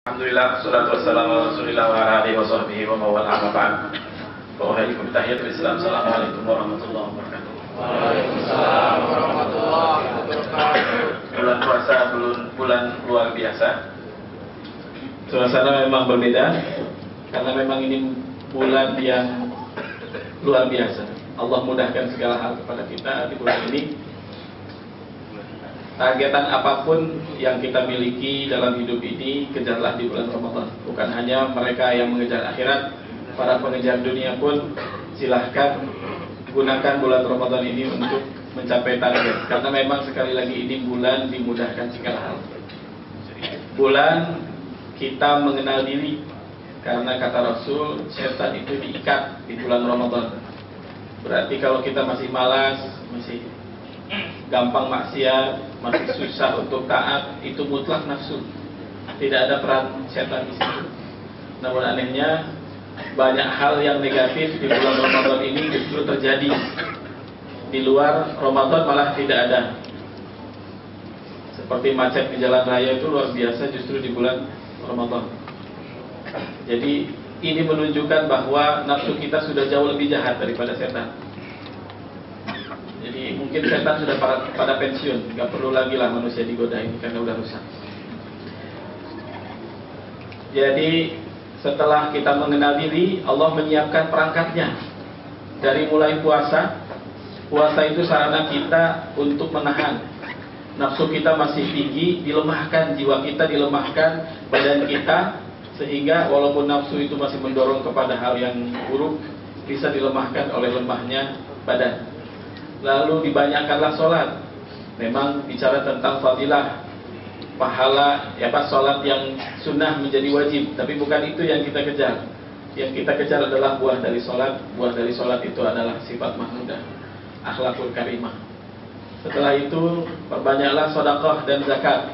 Alhamdulillah, salatu wassalamu ala Rasulillah wa ala alihi wa sahbihi wa mawala amma ba'd. Wa alaikum tahiyatul Islam. Assalamualaikum warahmatullahi wabarakatuh. Waalaikumsalam warahmatullahi wabarakatuh. Bulan puasa bulan luar biasa. Suasana memang berbeda karena memang ini bulan yang luar biasa. Allah mudahkan segala hal kepada kita di bulan ini. Targetan apapun yang kita miliki dalam hidup ini, kejarlah di bulan Ramadan. Bukan hanya mereka yang mengejar akhirat, para pengejar dunia pun silahkan gunakan bulan Ramadan ini untuk mencapai target. Karena memang sekali lagi ini bulan dimudahkan segala hal. Bulan kita mengenal diri, karena kata Rasul, setan itu diikat di bulan Ramadan. Berarti kalau kita masih malas, masih gampang maksiat, masih susah untuk taat, itu mutlak nafsu. Tidak ada peran setan di situ. Namun anehnya banyak hal yang negatif di bulan Ramadan ini justru terjadi. Di luar Ramadan malah tidak ada. Seperti macet di jalan raya itu luar biasa justru di bulan Ramadan. Jadi ini menunjukkan bahwa nafsu kita sudah jauh lebih jahat daripada setan. Jadi mungkin setan sudah pada pensiun, nggak perlu lagi lah manusia digoda ini karena udah rusak. Jadi setelah kita mengenal diri, Allah menyiapkan perangkatnya. Dari mulai puasa itu sarana kita untuk menahan nafsu kita masih tinggi, dilemahkan jiwa kita, dilemahkan badan kita, sehingga walaupun nafsu itu masih mendorong kepada hal yang buruk, bisa dilemahkan oleh lemahnya badan. Lalu dibanyakkanlah sholat. Memang bicara tentang fadilah, pahala, sholat yang sunnah menjadi wajib. Tapi bukan itu yang kita kejar. Yang kita kejar adalah buah dari sholat. Buah dari sholat itu adalah sifat mahmudah, akhlakul karimah. Setelah itu perbanyaklah sedekah dan zakat,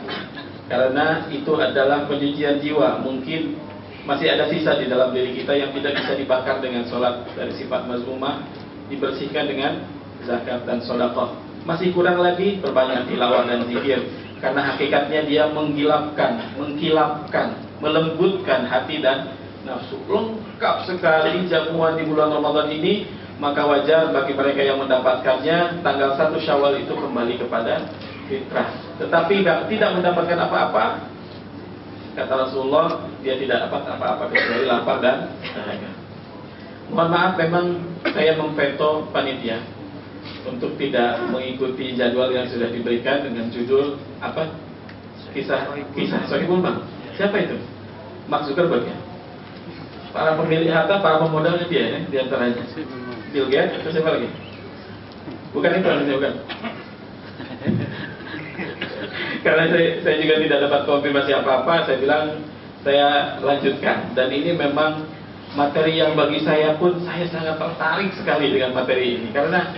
karena itu adalah penyucian jiwa. Mungkin masih ada sisa di dalam diri kita yang tidak bisa dibakar dengan sholat dari sifat mazmumah, dibersihkan dengan zakat dan sedekah. Masih kurang lagi perbanyak tilawah dan zikir, karena hakikatnya dia menggilapkan, mengkilapkan, melembutkan hati dan nafsu. Lengkap sekali jamuan di bulan Ramadan ini. Maka wajar bagi mereka yang mendapatkannya tanggal 1 Syawal itu kembali kepada fitrah. Tetapi tidak mendapatkan apa-apa, kata Rasulullah, dia tidak dapat apa-apa kecuali lapar dan dahaga. Mohon maaf, memang saya memveto panitia untuk tidak mengikuti jadwal yang sudah diberikan dengan judul apa? Kisah Sohibul Mal. Siapa itu? Mark Zuckerberg ya? Para pemilik harta, para pemodalnya dia ya, diantaranya Bill Gates atau siapa lagi? Bukan itu, bukan. Karena saya juga tidak dapat konfirmasi apa-apa, saya bilang saya lanjutkan. Dan ini memang materi yang bagi saya pun, saya sangat tertarik sekali dengan materi ini. Karena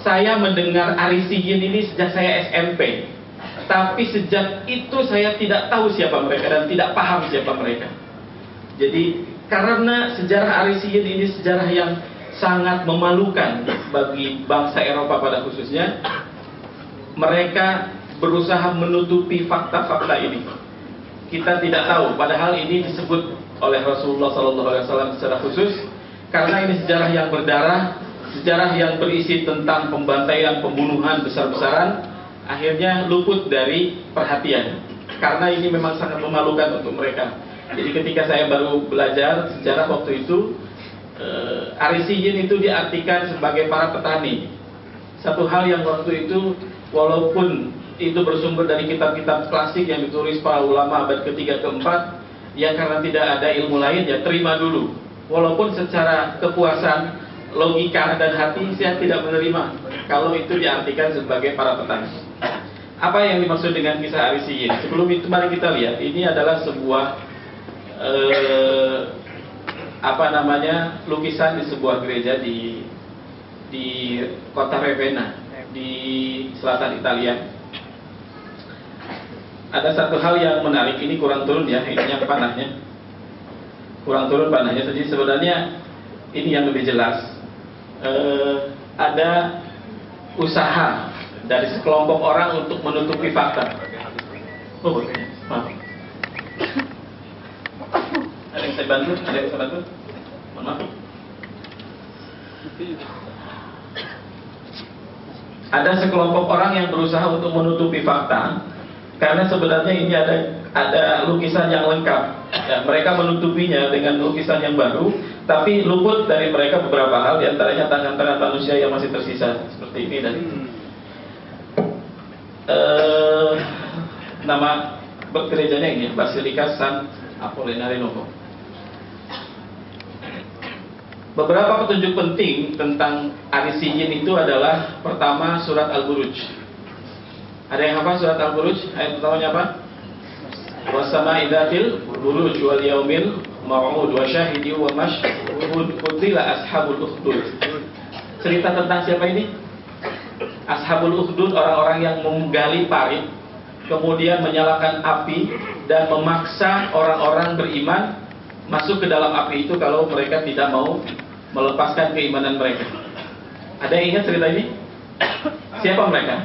saya mendengar Arisiyin ini sejak saya SMP. Tapi sejak itu saya tidak tahu siapa mereka dan tidak paham siapa mereka. Jadi karena sejarah Arisiyin ini sejarah yang sangat memalukan bagi bangsa Eropa pada khususnya, mereka berusaha menutupi fakta-fakta ini. Kita tidak tahu, padahal ini disebut oleh Rasulullah SAW secara khusus, karena ini sejarah yang berdarah, sejarah yang berisi tentang pembantaian, pembunuhan besar-besaran, akhirnya luput dari perhatian. Karena ini memang sangat memalukan untuk mereka. Jadi ketika saya baru belajar sejarah waktu itu, Arisiyin itu diartikan sebagai para petani. Satu hal yang waktu itu, walaupun itu bersumber dari kitab-kitab klasik yang ditulis para ulama abad ketiga keempat, ya karena tidak ada ilmu lain, ya terima dulu. Walaupun secara kepuasan, logika dan hati saya tidak menerima kalau itu diartikan sebagai para petani. Apa yang dimaksud dengan kisah Arisiyin? Sebelum itu mari kita lihat, ini adalah sebuah lukisan di sebuah gereja di kota Ravenna di selatan Italia. Ada satu hal yang menarik, ini kurang turun ya, ininya panahnya kurang turun panahnya. Jadi sebenarnya ini yang lebih jelas, ada usaha dari sekelompok orang untuk menutupi fakta. Oh, maaf. saya bantu? Ada yang bisa bantu? Mohon maaf. Ada sekelompok orang yang berusaha untuk menutupi fakta, karena sebenarnya ini ada lukisan yang lengkap. Ya, mereka menutupinya dengan lukisan yang baru, tapi luput dari mereka beberapa hal, diantaranya tangan-tangan manusia yang masih tersisa seperti ini dan nama gerejanya ini, Basilika San Apollinare Novo. Beberapa petunjuk penting tentang Arisiyin itu adalah pertama surat Al-Buruj. Ada yang hafal surat Al-Buruj? Ayat pertamanya apa? Wassama'i dzatil buruj wal yaumil maw'ud wa syahidi wa mashhud qutila ashabul ukhdud. Cerita tentang siapa ini? Ashabul ukhdud, orang-orang yang menggali parit, kemudian menyalakan api dan memaksa orang-orang beriman masuk ke dalam api itu kalau mereka tidak mau melepaskan keimanan mereka. Ada yang ingat cerita ini? Siapa mereka?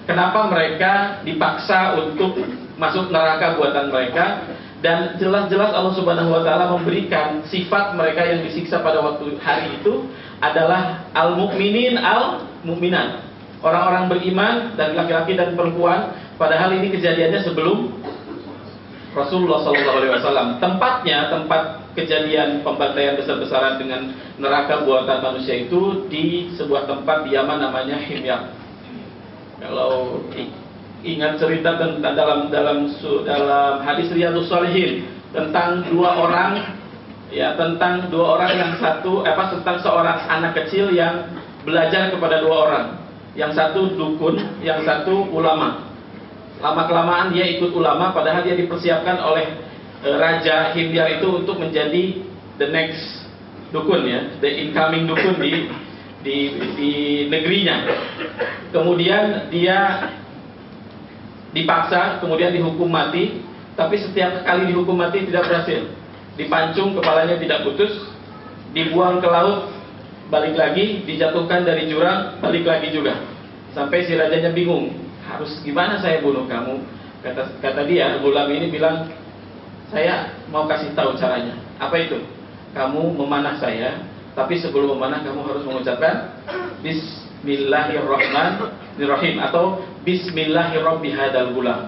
Kenapa mereka dipaksa untuk masuk neraka buatan mereka? Dan jelas-jelas Allah Subhanahu wa taala memberikan sifat mereka yang disiksa pada waktu hari itu adalah al-mu'minin al-mu'minat. Orang-orang beriman dan laki-laki dan perempuan, padahal ini kejadiannya sebelum Rasulullah SAW. Tempatnya, tempat kejadian pembantaian besar-besaran dengan neraka buatan manusia itu di sebuah tempat di Yaman namanya Himyar. Kalau ingat cerita tentang dalam hadis Riyadhus Shalihin tentang dua orang yang tentang seorang anak kecil yang belajar kepada dua orang. Yang satu dukun, yang satu ulama. Lama-kelamaan dia ikut ulama, padahal dia dipersiapkan oleh Raja Himyar itu untuk menjadi the next dukun, ya, the incoming dukun di negerinya. Kemudian dia dipaksa, kemudian dihukum mati, tapi setiap kali dihukum mati tidak berhasil. Dipancung, kepalanya tidak putus, dibuang ke laut, balik lagi, dijatuhkan dari jurang, balik lagi juga. Sampai si rajanya bingung, harus gimana saya bunuh kamu? Kata dia, gulam ini bilang, saya mau kasih tahu caranya. Apa itu? Kamu memanah saya, tapi sebelum memanah kamu harus mengucapkan Bismillahirrahmanirrahim atau Bismillahirrahmanirrahim gulam,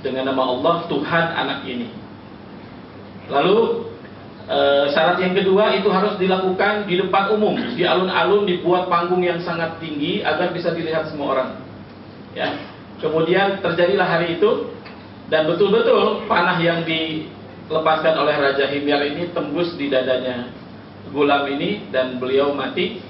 dengan nama Allah Tuhan anak ini. Lalu syarat yang kedua itu harus dilakukan di depan umum, di alun-alun, dibuat panggung yang sangat tinggi agar bisa dilihat semua orang. Ya. Kemudian terjadilah hari itu, dan betul-betul panah yang dilepaskan oleh Raja Himyar ini tembus di dadanya gulam ini dan beliau mati,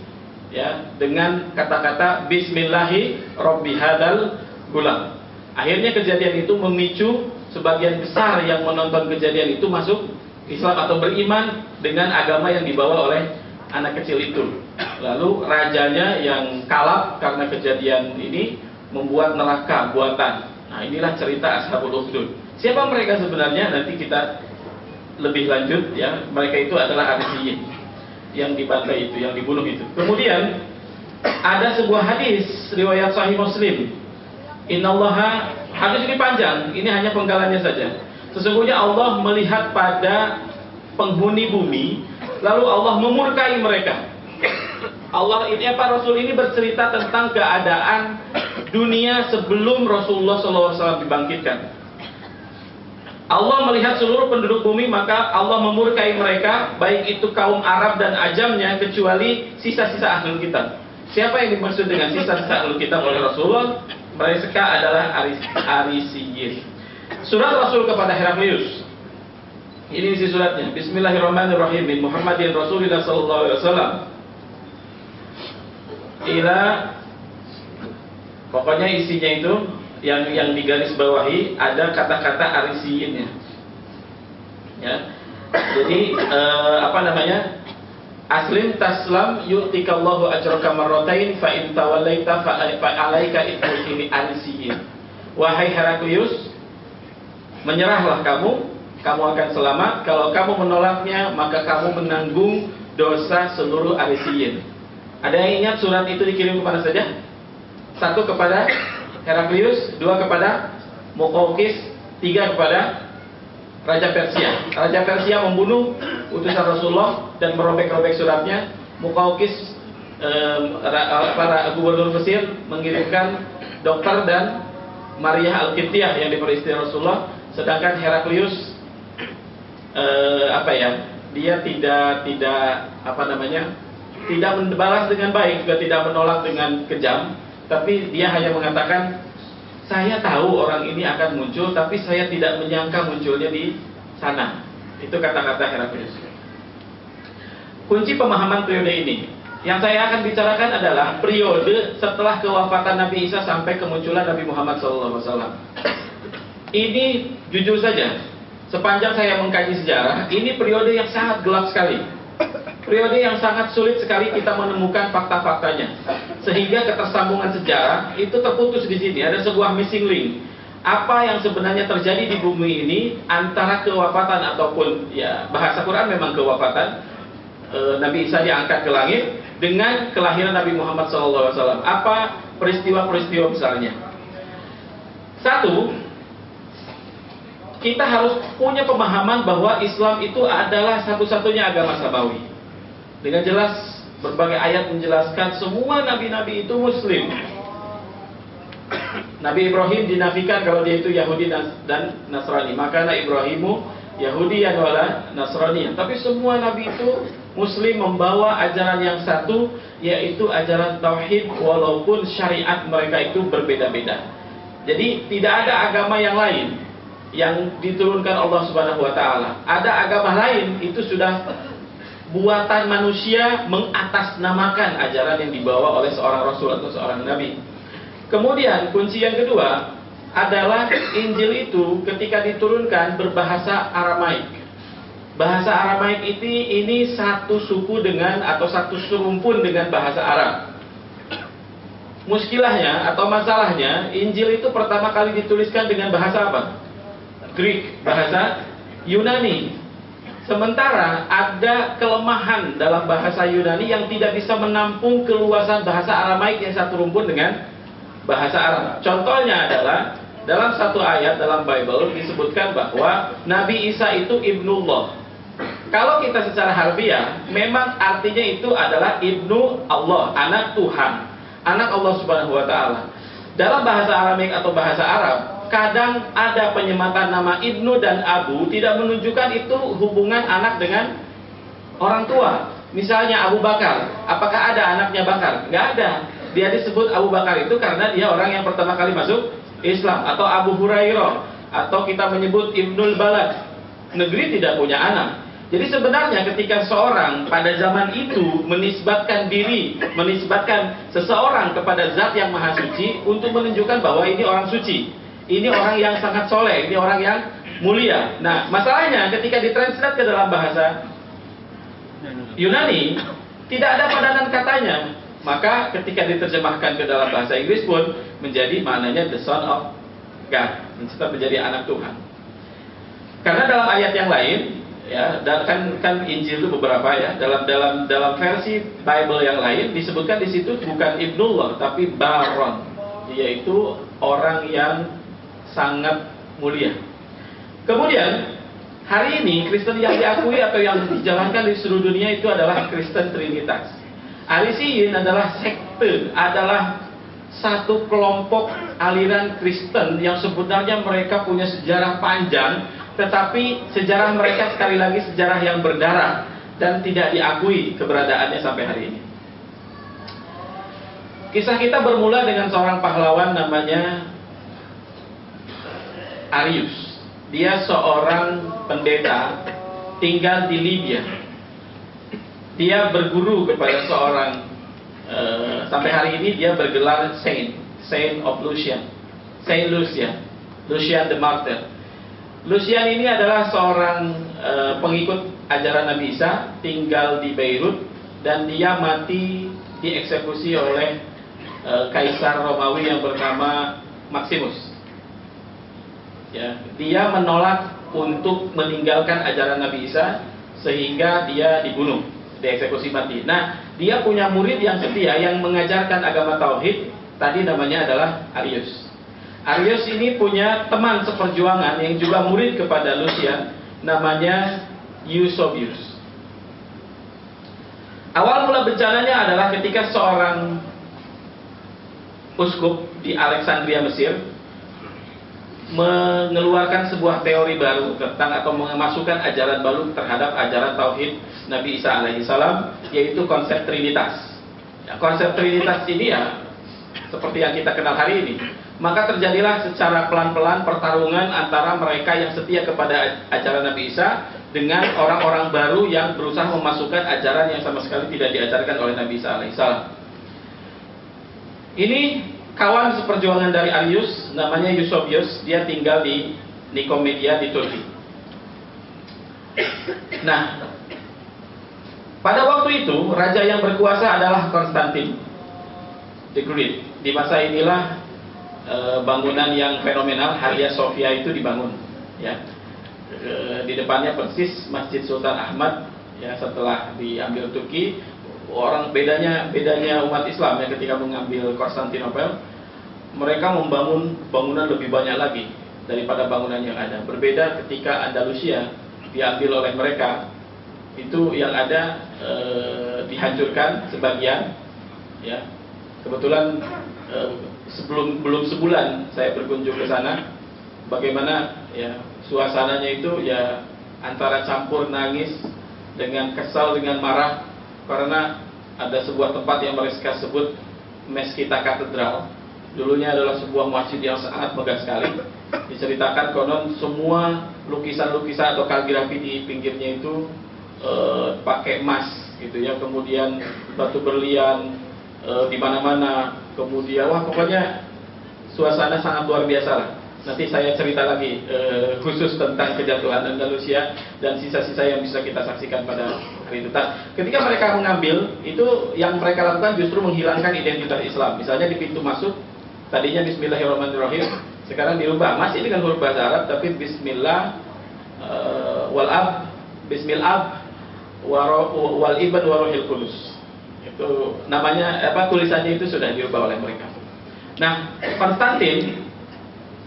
ya, dengan kata-kata Bismillahirrahmanirrahim gulam. Akhirnya kejadian itu memicu sebagian besar yang menonton kejadian itu masuk Islam atau beriman dengan agama yang dibawa oleh anak kecil itu. Lalu rajanya yang kalap karena kejadian ini membuat neraka buatan. Nah, inilah cerita Ashabul Ukhdud. Siapa mereka sebenarnya? Nanti kita lebih lanjut, ya. Mereka itu adalah Arisiyin yang dibantai itu, yang dibunuh itu. Kemudian ada sebuah hadis riwayat Sahih Muslim. Innallaha, hadis ini panjang, ini hanya penggalannya saja. Sesungguhnya Allah melihat pada penghuni bumi, lalu Allah memurkai mereka. Rasul ini bercerita tentang keadaan dunia sebelum Rasulullah SAW dibangkitkan. Allah melihat seluruh penduduk bumi, maka Allah memurkai mereka, baik itu kaum Arab dan Ajamnya, kecuali sisa-sisa ahlul kitab. Siapa yang dimaksud dengan sisa-sisa ahlul kitab oleh Rasulullah? Mereka adalah Arisiyin. Surat Rasul kepada Heraklius. Ini isi suratnya. Bismillahirrahmanirrahim. Min Muhammadin Rasulillah sallallahu alaihi wasallam. Pokoknya isinya itu yang digaris bawahi ada kata-kata Arisiyin, ya. Jadi Aslim taslam yu'tikallahu ajraka marratain fa in tawallaita fa alaika ithmul ini Arisiyin. Wahai Heraklius, menyerahlah kamu akan selamat. Kalau kamu menolaknya, maka kamu menanggung dosa seluruh Arisiyin. Ada yang ingat surat itu dikirim kepada saja? Satu kepada Heraklius, dua kepada Muqawqis, tiga kepada Raja Persia. Raja Persia membunuh utusan Rasulullah dan merobek-robek suratnya. Muqawqis, para gubernur Mesir, mengirimkan dokter dan Maria Al-Qibtiyah yang diberi istri Rasulullah. Sedangkan Heraklius dia tidak membalas dengan baik, juga tidak menolak dengan kejam, tapi dia hanya mengatakan, saya tahu orang ini akan muncul, tapi saya tidak menyangka munculnya di sana. Itu kata-kata Heraklius. Kunci pemahaman periode ini yang saya akan bicarakan adalah periode setelah kewafatan Nabi Isa sampai kemunculan Nabi Muhammad SAW. Ini jujur saja, sepanjang saya mengkaji sejarah, ini periode yang sangat gelap sekali. Periode yang sangat sulit sekali kita menemukan fakta-faktanya. Sehingga ketersambungan sejarah itu terputus di sini. Ada sebuah missing link. Apa yang sebenarnya terjadi di bumi ini antara kewafatan ataupun bahasa Quran memang kewafatan Nabi Isa diangkat ke langit dengan kelahiran Nabi Muhammad SAW. Apa peristiwa-peristiwa besarnya? Satu, kita harus punya pemahaman bahwa Islam itu adalah satu-satunya agama samawi. Dengan jelas berbagai ayat menjelaskan semua nabi-nabi itu muslim. Nabi Ibrahim dinafikan kalau dia itu Yahudi dan Nasrani. Maka Ibrahimu Yahudi wala Nasrani. Tapi semua nabi itu muslim, membawa ajaran yang satu, yaitu ajaran tauhid, walaupun syariat mereka itu berbeda-beda. Jadi tidak ada agama yang lain yang diturunkan Allah Subhanahu wa taala. Ada agama lain itu sudah buatan manusia mengatasnamakan ajaran yang dibawa oleh seorang rasul atau seorang nabi. Kemudian kunci yang kedua adalah Injil itu ketika diturunkan berbahasa Aramaik. Bahasa Aramaik ini satu suku dengan atau satu serumpun dengan bahasa Arab. Muskilahnya atau masalahnya, Injil itu pertama kali dituliskan dengan bahasa apa? Greek, bahasa Yunani. Sementara ada kelemahan dalam bahasa Yunani yang tidak bisa menampung keluasan bahasa Aramaik yang satu rumpun dengan bahasa Arab. Contohnya adalah dalam satu ayat dalam Bible disebutkan bahwa Nabi Isa itu Ibnullah. Kalau kita secara harfiah, memang artinya itu adalah Ibnu Allah, anak Tuhan, anak Allah Subhanahu wa taala. Dalam bahasa Aramaik atau bahasa Arab, kadang ada penyematan nama Ibnu dan Abu tidak menunjukkan itu hubungan anak dengan orang tua. Misalnya Abu Bakar, apakah ada anaknya Bakar? Nggak ada. Dia disebut Abu Bakar itu karena dia orang yang pertama kali masuk Islam. Atau Abu Hurairah, atau kita menyebut Ibnul Balad, negeri tidak punya anak. Jadi sebenarnya ketika seorang pada zaman itu menisbatkan seseorang kepada zat yang maha suci untuk menunjukkan bahwa ini orang suci, ini orang yang sangat soleh, ini orang yang mulia. Nah, masalahnya ketika ditranslate ke dalam bahasa Yunani, tidak ada padanan katanya. Maka ketika diterjemahkan ke dalam bahasa Inggris pun menjadi maknanya the son of God, tetap menjadi anak Tuhan. Karena dalam ayat yang lain, ya, kan Injil itu beberapa ya, dalam versi Bible yang lain disebutkan di situ bukan Ibnullah tapi Baron, yaitu orang yang sangat mulia. Kemudian hari ini Kristen yang diakui atau yang dijalankan di seluruh dunia itu adalah Kristen Trinitas. Arisiyin adalah sekte, adalah satu kelompok aliran Kristen yang sebenarnya mereka punya sejarah panjang, tetapi sejarah mereka sekali lagi sejarah yang berdarah dan tidak diakui keberadaannya sampai hari ini. Kisah kita bermula dengan seorang pahlawan namanya Arius. Dia seorang pendeta tinggal di Libya. Dia berguru kepada seorang sampai hari ini dia bergelar Saint of Lucian, Saint Lucian, Lucian the Martyr. Lucian ini adalah seorang pengikut ajaran Nabi Isa, tinggal di Beirut, dan dia mati dieksekusi oleh Kaisar Romawi yang bernama Maximus. Ya, dia menolak untuk meninggalkan ajaran Nabi Isa sehingga dia dibunuh, dieksekusi mati. Nah, dia punya murid yang setia yang mengajarkan agama tauhid, tadi namanya adalah Arius. Arius ini punya teman seperjuangan yang juga murid kepada Lucian, namanya Eusebius. Awal mula bencananya adalah ketika seorang uskup di Alexandria, Mesir, mengeluarkan sebuah teori baru tentang atau memasukkan ajaran baru terhadap ajaran tauhid Nabi Isa alaihissalam, yaitu konsep Trinitas. Ya, konsep Trinitas ini ya seperti yang kita kenal hari ini. Maka terjadilah secara pelan-pelan pertarungan antara mereka yang setia kepada ajaran Nabi Isa dengan orang-orang baru yang berusaha memasukkan ajaran yang sama sekali tidak diajarkan oleh Nabi Isa alaihissalam. Ini kawan seperjuangan dari Arius, namanya Eusebius. Dia tinggal di Nikomedia di Turki. Nah, pada waktu itu raja yang berkuasa adalah Konstantin the Great. Di masa inilah bangunan yang fenomenal Hagia Sophia itu dibangun, ya. Di depannya persis Masjid Sultan Ahmad, ya, setelah diambil Turki. Bedanya umat Islam ya, ketika mengambil Konstantinopel, mereka membangun bangunan lebih banyak lagi daripada bangunan yang ada. Berbeda ketika Andalusia diambil oleh mereka, itu yang ada dihancurkan sebagian, ya. Kebetulan belum sebulan saya berkunjung ke sana, bagaimana ya suasananya itu ya antara campur nangis dengan kesal dengan marah, karena ada sebuah tempat yang mereka sebut Meskita Katedral. Dulunya adalah sebuah masjid yang sangat megah sekali. Diceritakan konon semua lukisan-lukisan atau kaligrafi di pinggirnya itu pakai emas gitu ya, kemudian batu berlian di mana-mana, kemudian wah pokoknya suasana sangat luar biasa lah. Nanti saya cerita lagi khusus tentang kejatuhan Andalusia dan sisa-sisa yang bisa kita saksikan pada hari itu. Ketika mereka mengambil itu, yang mereka lakukan justru menghilangkan identitas Islam. Misalnya di pintu masuk tadinya Bismillahirrahmanirrahim, sekarang dirubah masih dengan huruf bahasa Arab tapi Bismillah Bismillah wal ibn warohil kudus. Itu namanya tulisannya itu sudah diubah oleh mereka. Nah, Konstantin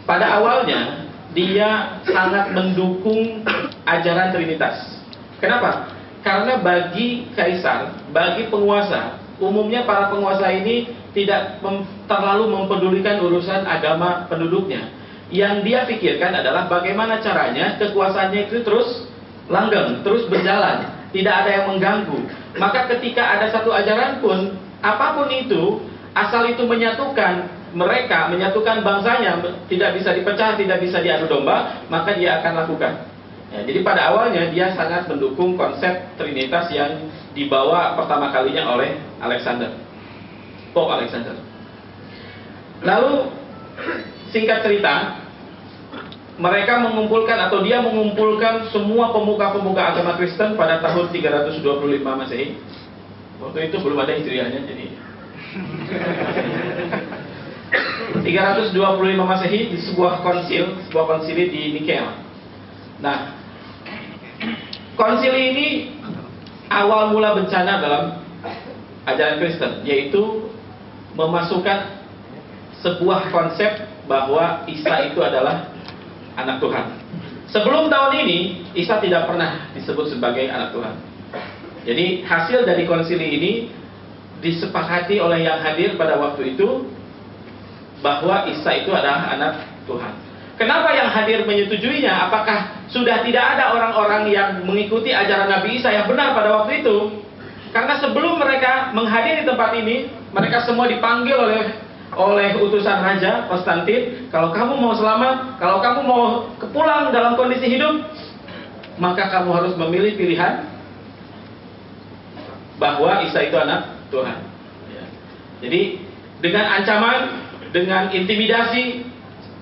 pada awalnya dia sangat mendukung ajaran Trinitas. Kenapa? Karena bagi kaisar, bagi penguasa, umumnya para penguasa ini tidak terlalu mempedulikan urusan agama penduduknya. Yang dia pikirkan adalah bagaimana caranya kekuasaannya itu terus langgeng, terus berjalan, tidak ada yang mengganggu. Maka ketika ada satu ajaran pun, apapun itu, asal itu menyatukan mereka, menyatukan bangsanya, tidak bisa dipecah, tidak bisa diadu domba, maka dia akan lakukan. Ya, jadi pada awalnya dia sangat mendukung konsep Trinitas yang dibawa pertama kalinya oleh Pope Alexander. Lalu singkat cerita, mereka mengumpulkan atau dia mengumpulkan semua pemuka-pemuka agama Kristen pada tahun 325 Masehi. Waktu itu belum ada Hijriahnya, jadi 325 Masehi di sebuah konsili di Nikea. Nah, konsili ini awal mula bencana dalam ajaran Kristen, yaitu memasukkan sebuah konsep bahwa Isa itu adalah anak Tuhan. Sebelum tahun ini, Isa tidak pernah disebut sebagai anak Tuhan. Jadi hasil dari konsili ini disepakati oleh yang hadir pada waktu itu bahwa Isa itu adalah anak Tuhan. Kenapa yang hadir menyetujuinya? Apakah sudah tidak ada orang-orang yang mengikuti ajaran Nabi Isa yang benar pada waktu itu? Karena sebelum mereka menghadiri tempat ini, mereka semua dipanggil oleh utusan Raja Konstantin, kalau kamu mau selamat, kalau kamu mau pulang dalam kondisi hidup, maka kamu harus memilih pilihan bahwa Isa itu anak Tuhan. Ya. Jadi dengan ancaman, dengan intimidasi,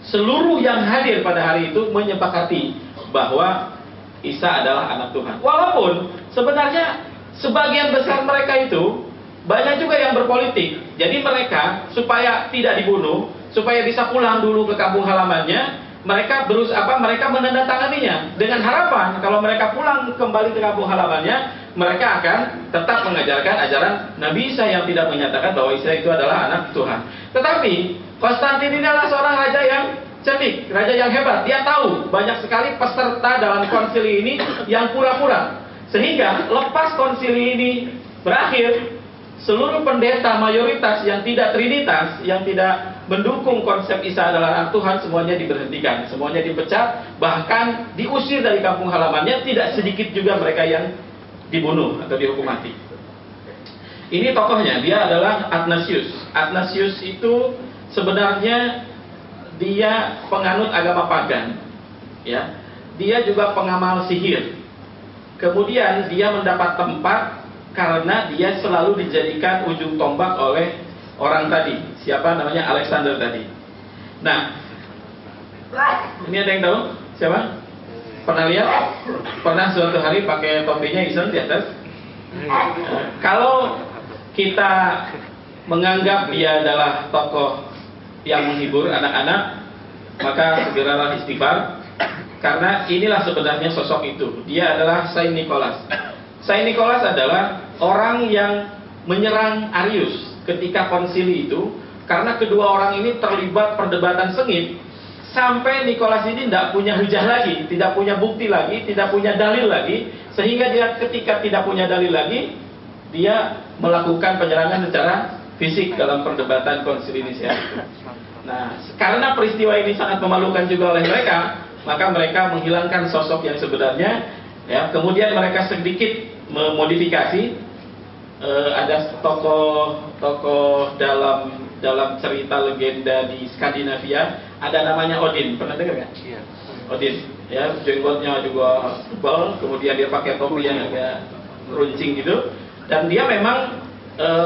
seluruh yang hadir pada hari itu menyepakati bahwa Isa adalah anak Tuhan. Walaupun sebenarnya sebagian besar mereka itu banyak juga yang berpolitik. Jadi mereka supaya tidak dibunuh, supaya bisa pulang dulu ke kampung halamannya, mereka menandatanganinya dengan harapan kalau mereka pulang kembali ke kampung halamannya, mereka akan tetap mengajarkan ajaran Nabi Isa yang tidak menyatakan bahwa Isa itu adalah anak Tuhan. Tetapi Konstantin ini adalah seorang raja yang cerdik, raja yang hebat. Dia tahu banyak sekali peserta dalam konsili ini yang pura-pura. Sehingga lepas konsili ini berakhir, seluruh pendeta mayoritas yang tidak trinitas, yang tidak mendukung konsep Isa adalah anak Tuhan, semuanya diberhentikan, semuanya dipecat, bahkan diusir dari kampung halamannya. Tidak sedikit juga mereka yang dibunuh atau dihukum mati. Ini tokohnya, dia adalah Athanasius. Athanasius itu sebenarnya dia penganut agama pagan, ya. Dia juga pengamal sihir. Kemudian dia mendapat tempat karena dia selalu dijadikan ujung tombak oleh orang tadi. Siapa namanya? Alexander tadi. Nah, ini ada yang tahu? Siapa? Pernah lihat? Pernah suatu hari pakai topinya iseng di atas? Kalau kita menganggap dia adalah tokoh yang menghibur anak-anak, maka segeralah istighfar, karena inilah sebenarnya sosok itu. Dia adalah Saint Nicholas. Saint Nicholas adalah orang yang menyerang Arius ketika konsili itu, karena kedua orang ini terlibat perdebatan sengit, sampai Nicholas ini tidak punya hujah lagi, tidak punya bukti lagi, tidak punya dalil lagi, sehingga dia ketika tidak punya dalil lagi, dia melakukan penyerangan secara fisik dalam perdebatan konsili Nicea. Nah, karena peristiwa ini sangat memalukan juga oleh mereka, maka mereka menghilangkan sosok yang sebenarnya, ya. Kemudian mereka sedikit memodifikasi. Ada tokoh dalam cerita legenda di Skandinavia, ada namanya Odin. Pernah dengar nggak? Iya. Odin, ya, jenggotnya juga tebal, kemudian dia pakai topi yang agak runcing gitu. Dan dia memang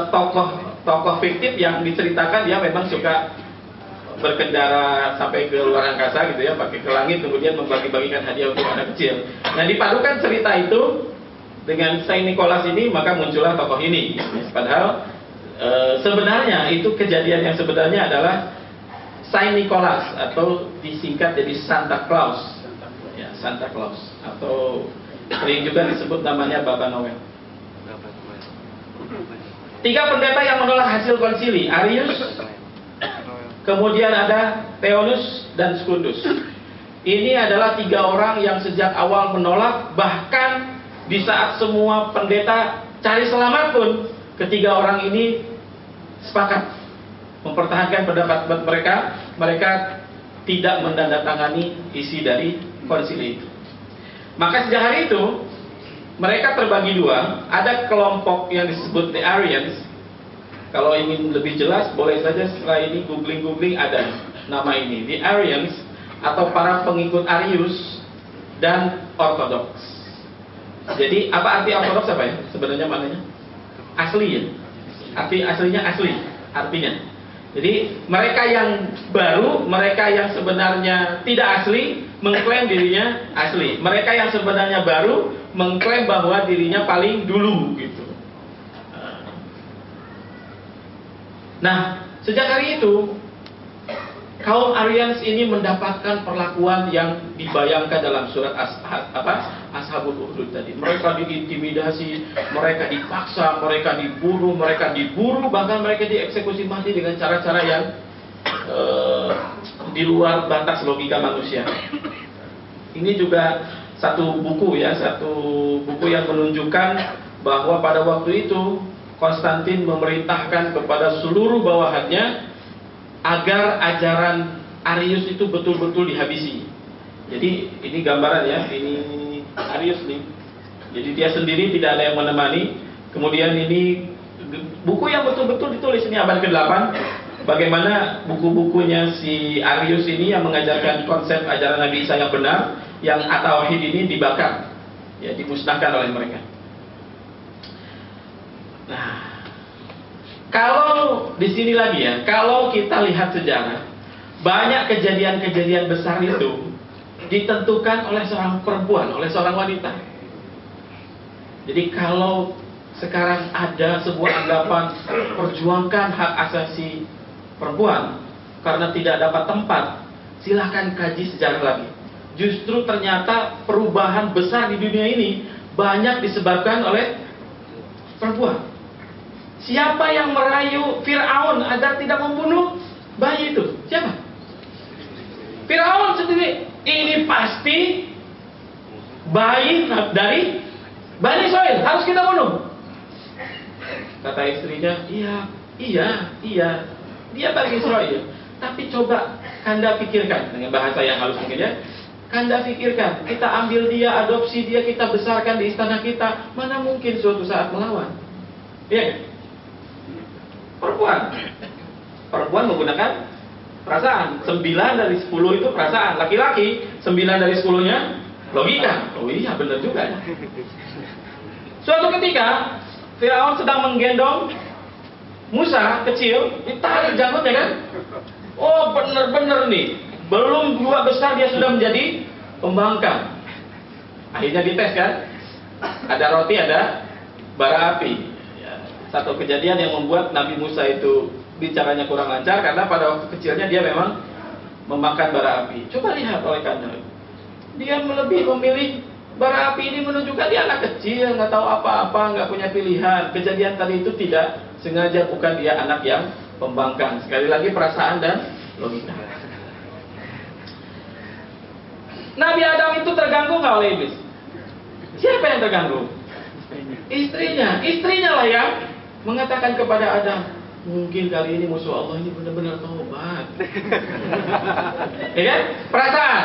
tokoh fiktif yang diceritakan, dia memang suka berkendara sampai ke luar angkasa gitu ya, pakai ke langit, kemudian membagi-bagikan hadiah untuk anak kecil. Nah, dipadukan cerita itu dengan Saint Nicholas ini, maka muncullah tokoh ini. Padahal sebenarnya itu kejadian yang sebenarnya adalah Saint Nicholas, atau disingkat jadi Santa Claus, ya, Santa Claus, atau sering juga disebut namanya Bapa Noel. Tiga pendeta yang menolak hasil konsili, Arius, kemudian ada Theonus dan Secundus. Ini adalah tiga orang yang sejak awal menolak, bahkan di saat semua pendeta cari selamat pun, ketiga orang ini sepakat mempertahankan pendapat mereka. Mereka tidak menandatangani isi dari konsili itu. Maka sejak hari itu mereka terbagi dua. Ada kelompok yang disebut The Arians. Kalau ingin lebih jelas, boleh saja setelah ini googling ada nama ini, The Arians, atau para pengikut Arius, dan Orthodox. Jadi apa arti Orthodox apa ya? Sebenarnya maknanya asli ya. Arti aslinya asli artinya. Jadi mereka yang baru, mereka yang sebenarnya tidak asli, mengklaim dirinya asli. Mereka yang sebenarnya baru mengklaim bahwa dirinya paling dulu gitu. Nah, sejak hari itu kaum Arians ini mendapatkan perlakuan yang dibayangkan dalam surat Ashabul Ukhdud tadi. Mereka diintimidasi, mereka dipaksa, mereka diburu, bahkan mereka dieksekusi mati dengan cara-cara yang di luar batas logika manusia. Ini juga satu buku yang menunjukkan bahwa pada waktu itu Konstantin memerintahkan kepada seluruh bawahannya agar ajaran Arius itu betul-betul dihabisi. Jadi ini gambaran ya, ini Arius nih. Jadi dia sendiri, tidak ada yang menemani. Kemudian ini buku yang betul-betul ditulis, ini abad ke-8. Bagaimana buku-bukunya si Arius ini yang mengajarkan konsep ajaran Nabi Isa yang benar, yang at-tauhid ini dibakar, ya, dimusnahkan oleh mereka. Nah, kalau di sini lagi ya, kalau kita lihat sejarah, banyak kejadian-kejadian besar itu ditentukan oleh seorang perempuan, oleh seorang wanita. Jadi kalau sekarang ada sebuah anggapan perjuangkan hak asasi perempuan karena tidak dapat tempat, silahkan kaji sejarah lagi. Justru ternyata perubahan besar di dunia ini banyak disebabkan oleh perempuan. Siapa yang merayu Fir'aun agar tidak membunuh bayi itu? Siapa? Firaun sendiri, ini pasti bayi dari Bani Israil, harus kita bunuh. Kata istrinya, iya, dia Bani Israil. Tapi coba Kanda pikirkan, dengan bahasa yang halus mungkin ya. Kanda pikirkan, kita ambil dia, adopsi dia, kita besarkan di istana kita, mana mungkin suatu saat melawan? Iya kan? Perempuan menggunakan perasaan. 9 dari 10 itu perasaan. Laki-laki 9 dari 10-nya logika. Oh iya, benar juga ya. Suatu ketika Firaun sedang menggendong Musa kecil, ditarik janggutnya kan? Oh benar-benar nih, belum 2 besar dia sudah menjadi pembangkang. Akhirnya dites kan? Ada roti, ada bara api. Satu kejadian yang membuat Nabi Musa itu bicaranya kurang lancar, karena pada waktu kecilnya dia memang memakan bara api. Coba lihat oleh Kanda, dia lebih memilih bara api ini, menunjukkan dia anak kecil, nggak tahu apa-apa, nggak punya pilihan. Kejadian tadi itu tidak sengaja, bukan dia anak yang pembangkang. Sekali lagi perasaan dan logika. Nabi Adam itu terganggu nggak oleh iblis? Siapa yang terganggu? Istrinya lah yang mengatakan kepada Adam, mungkin kali ini musuh Allah ini benar-benar taubat. Ya kan? Perasaan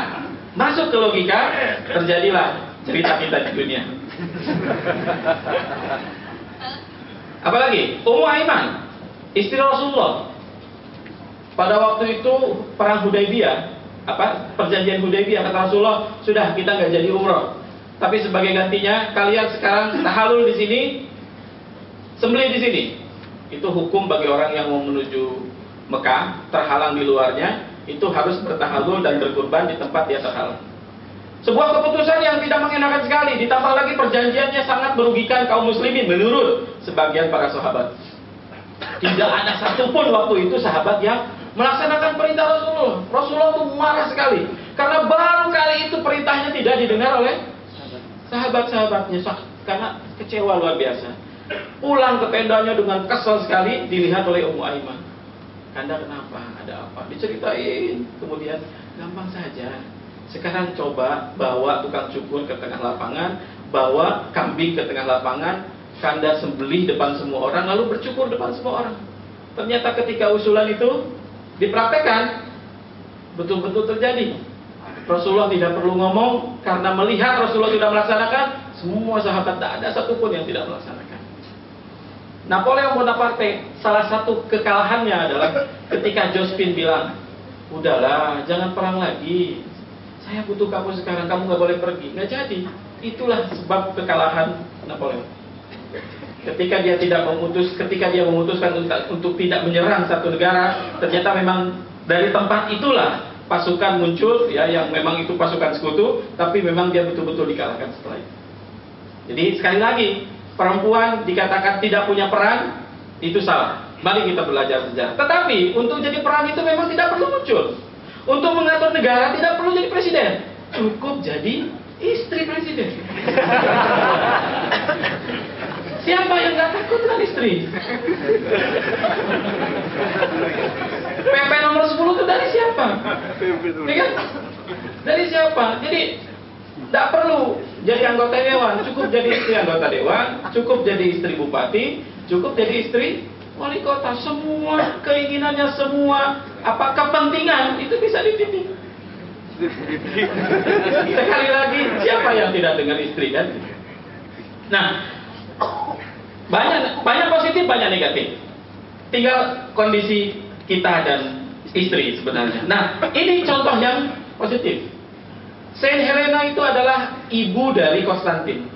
masuk ke logika, terjadilah cerita kita di dunia. Apalagi Ummu Aiman, istri Rasulullah. Pada waktu itu perang Hudaybiyah, perjanjian Hudaybiyah, kata Rasulullah, sudah kita nggak jadi umroh, tapi sebagai gantinya kalian sekarang tahalul di sini, sembelih di sini. Itu hukum bagi orang yang mau menuju Mekah, terhalang di luarnya, itu harus bertahalul dan berkurban di tempat dia terhalang. Sebuah keputusan yang tidak mengenakan sekali, ditambah lagi perjanjiannya sangat merugikan kaum muslimin menurut sebagian para sahabat. Tidak ada satupun waktu itu sahabat yang melaksanakan perintah Rasulullah. Rasulullah itu marah sekali, karena baru kali itu perintahnya tidak didengar oleh sahabat-sahabatnya, karena kecewa luar biasa. Pulang ke tendanya dengan kesal sekali, dilihat oleh Ummu Aiman. Kanda kenapa? Ada apa? Diceritain. Kemudian gampang saja. Sekarang coba bawa tukang cukur ke tengah lapangan, bawa kambing ke tengah lapangan, Kanda sembelih depan semua orang, lalu bercukur depan semua orang. Ternyata ketika usulan itu dipraktekkan, betul-betul terjadi. Rasulullah tidak perlu ngomong, karena melihat Rasulullah tidak melaksanakan, semua sahabat tak ada satupun yang tidak melaksanakan. Napoleon Bonaparte, salah satu kekalahannya adalah ketika Josephine bilang, udahlah, jangan perang lagi. Saya butuh kamu sekarang, kamu nggak boleh pergi. Nggak jadi. Itulah sebab kekalahan Napoleon. Ketika dia memutuskan untuk tidak menyerang satu negara, ternyata memang dari tempat itulah pasukan muncul, ya, yang memang itu pasukan sekutu, tapi memang dia betul-betul dikalahkan setelah itu. Jadi sekali lagi, perempuan dikatakan tidak punya peran, itu salah. Mari kita belajar sejarah. Tetapi untuk jadi peran itu memang tidak perlu muncul. Untuk mengatur negara tidak perlu jadi presiden, cukup jadi istri presiden. Siapa yang nggak takut dengan istri? PP nomor 10 itu dari siapa? Ya kan? Dari siapa? Jadi tidak perlu jadi anggota dewan, cukup jadi istri anggota dewan, cukup jadi istri bupati, cukup jadi istri wali kota. Semua keinginannya, semua kepentingan itu bisa dididik. Sekali lagi, siapa yang tidak dengar istri kan? Nah, banyak positif, banyak negatif. Tinggal kondisi kita dan istri sebenarnya. Nah, ini contoh yang positif. Saint Helena itu adalah ibu dari Konstantin.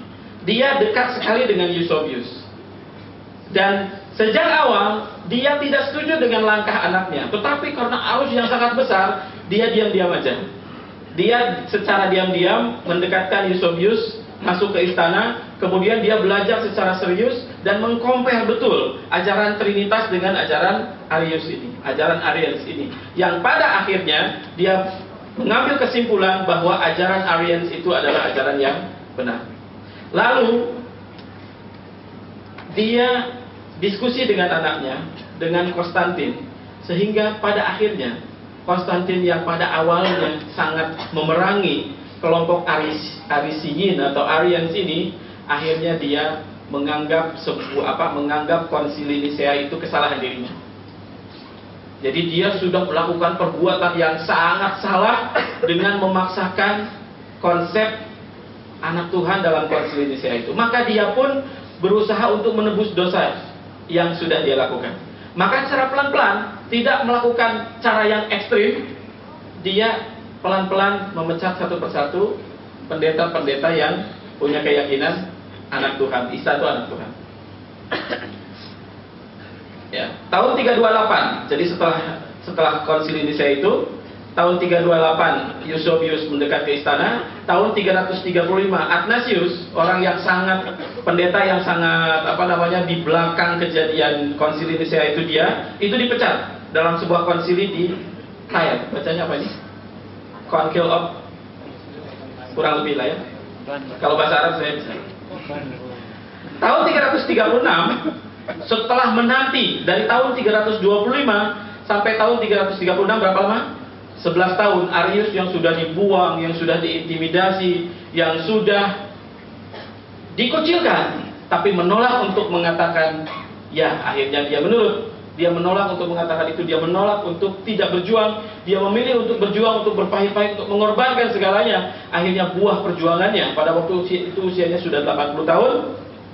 Dia dekat sekali dengan Eusebius. Dan sejak awal dia tidak setuju dengan langkah anaknya. Tetapi karena arus yang sangat besar, dia diam-diam aja. Dia secara diam-diam mendekatkan Eusebius, masuk ke istana. Kemudian dia belajar secara serius dan mengcompare betul ajaran Trinitas dengan ajaran Arius ini, ajaran Arians ini, yang pada akhirnya dia mengambil kesimpulan bahwa ajaran Arians itu adalah ajaran yang benar. Lalu dia diskusi dengan anaknya, dengan Konstantin, sehingga pada akhirnya Konstantin yang pada awalnya sangat memerangi kelompok Arisiyin atau Arians ini, akhirnya dia menganggap menganggap Konsili Nisea itu kesalahan dirinya. Jadi dia sudah melakukan perbuatan yang sangat salah dengan memaksakan konsep anak Tuhan dalam Konsili Nisea itu. Maka dia pun berusaha untuk menebus dosa yang sudah dia lakukan. Maka secara pelan-pelan, tidak melakukan cara yang ekstrim, dia pelan-pelan memecat satu persatu pendeta-pendeta yang punya keyakinan anak Tuhan, Isa itu anak Tuhan. Ya, tahun 328, jadi setelah Konsili Nisea itu, tahun 328 Eusebius mendekat ke istana. Tahun 335 Athanasius, orang yang sangat pendeta yang sangat di belakang kejadian Konsili Nisea itu, dia itu dipecat dalam sebuah konsili di Tyre. Bacanya apa ini? Concile of, kurang lebih lah ya. Kalau bahasa Arab saya bisa. Tahun 336, setelah menanti dari tahun 325 sampai tahun 336, berapa lama? 11 tahun. Arius yang sudah dibuang, yang sudah diintimidasi, yang sudah dikucilkan, tapi menolak untuk mengatakan ya, akhirnya dia menurut. Dia menolak untuk mengatakan itu, dia menolak untuk tidak berjuang, dia memilih untuk berjuang, untuk berpahit-pahit, untuk mengorbankan segalanya. Akhirnya buah perjuangannya pada waktu itu usianya sudah 80 tahun,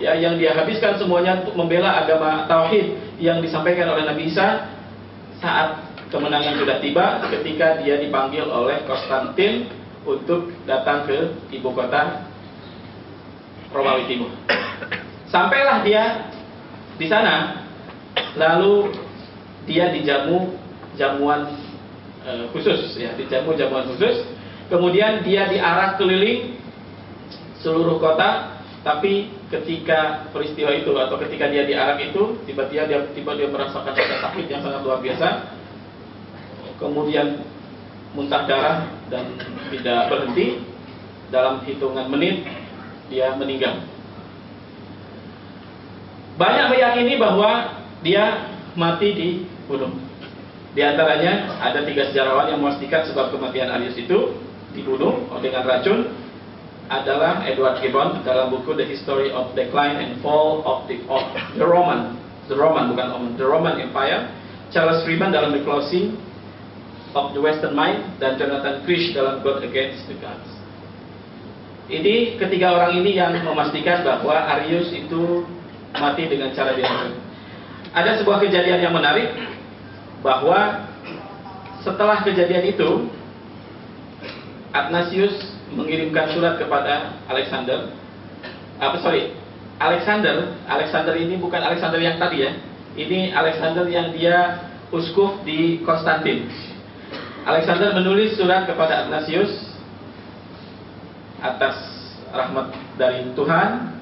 ya, yang dia habiskan semuanya untuk membela agama tauhid yang disampaikan oleh Nabi Isa. Saat kemenangan sudah tiba, ketika dia dipanggil oleh Konstantin untuk datang ke ibu kota Romawi Timur. Sampailah dia di sana, lalu dia dijamu jamuan khusus, ya, dijamu jamuan khusus. Kemudian dia diarak keliling seluruh kota. Tapi ketika peristiwa itu atau ketika dia diarak itu, tiba-tiba dia merasakan rasa sakit yang sangat luar biasa. Kemudian muntah darah dan tidak berhenti. Dalam hitungan menit dia meninggal. Banyak meyakini bahwa dia mati di gunung. Di antaranya ada 3 sejarawan yang memastikan sebab kematian Arius itu dibunuh dengan racun adalah Edward Gibbon dalam buku The History of Decline and Fall of the Roman Empire, Charles Freeman dalam The Closing of the Western Mind, dan Jonathan Krish dalam God Against the Gods. Ini ketiga orang ini yang memastikan bahwa Arius itu mati dengan cara dibunuh. Ada sebuah kejadian yang menarik, bahwa setelah kejadian itu Athanasius mengirimkan surat kepada Alexander. Alexander ini bukan Alexander yang tadi ya. Ini Alexander yang dia uskup di Konstantin. Alexander menulis surat kepada Athanasius atas rahmat dari Tuhan.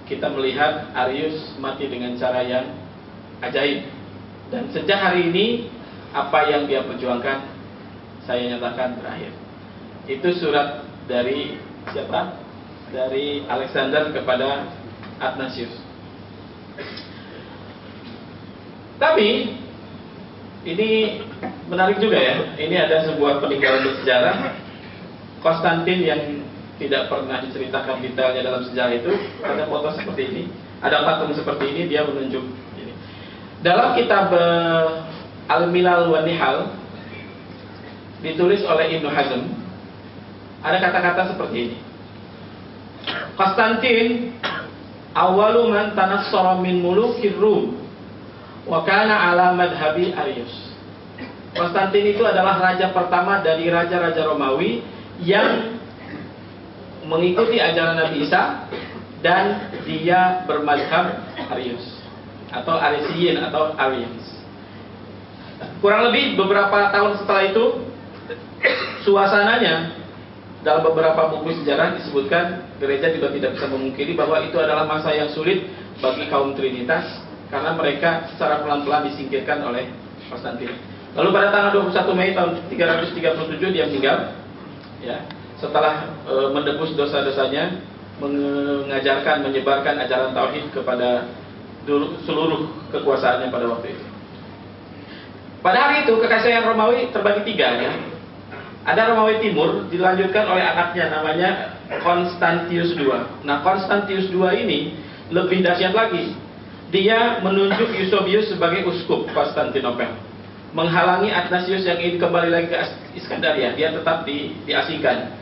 Kita melihat Arius mati dengan cara yang ajaib. Dan sejak hari ini apa yang dia perjuangkan saya nyatakan berakhir. Itu surat dari siapa? Dari Alexander kepada Athanasius. Tapi ini menarik juga ya. Ini ada sebuah peninggalan bersejarah. Konstantin yang tidak pernah diceritakan detailnya dalam sejarah itu, ada foto seperti ini, ada patung seperti ini, dia menunjuk ini. Dalam kitab Al-Milal wa Nihal ditulis oleh Ibnu Hazm, ada kata-kata seperti ini. Konstantin awalu man tanassara min mulukir Rum wa kana ala madhabi Arius. Konstantin itu adalah raja pertama dari raja-raja Romawi yang mengikuti ajaran Nabi Isa, dan dia bermadhab Arius atau Arisiyin atau Arians. Kurang lebih beberapa tahun setelah itu, suasananya dalam beberapa buku sejarah disebutkan, gereja juga tidak bisa memungkiri bahwa itu adalah masa yang sulit bagi kaum Trinitas, karena mereka secara pelan-pelan disingkirkan oleh Konstantin. Lalu pada tanggal 21 Mei tahun 337 dia meninggal, ya, setelah menebus dosa-dosanya, mengajarkan, menyebarkan ajaran tauhid kepada seluruh kekuasaannya pada waktu itu. Pada hari itu kekaisaran Romawi terbagi tiga ya. Ada Romawi Timur dilanjutkan oleh anaknya namanya Konstantius II. Nah, Konstantius II ini lebih dahsyat lagi. Dia menunjuk Eusebius sebagai uskup Konstantinopel, menghalangi Athanasius yang ingin kembali lagi ke Iskandaria. Dia tetap diasingkan.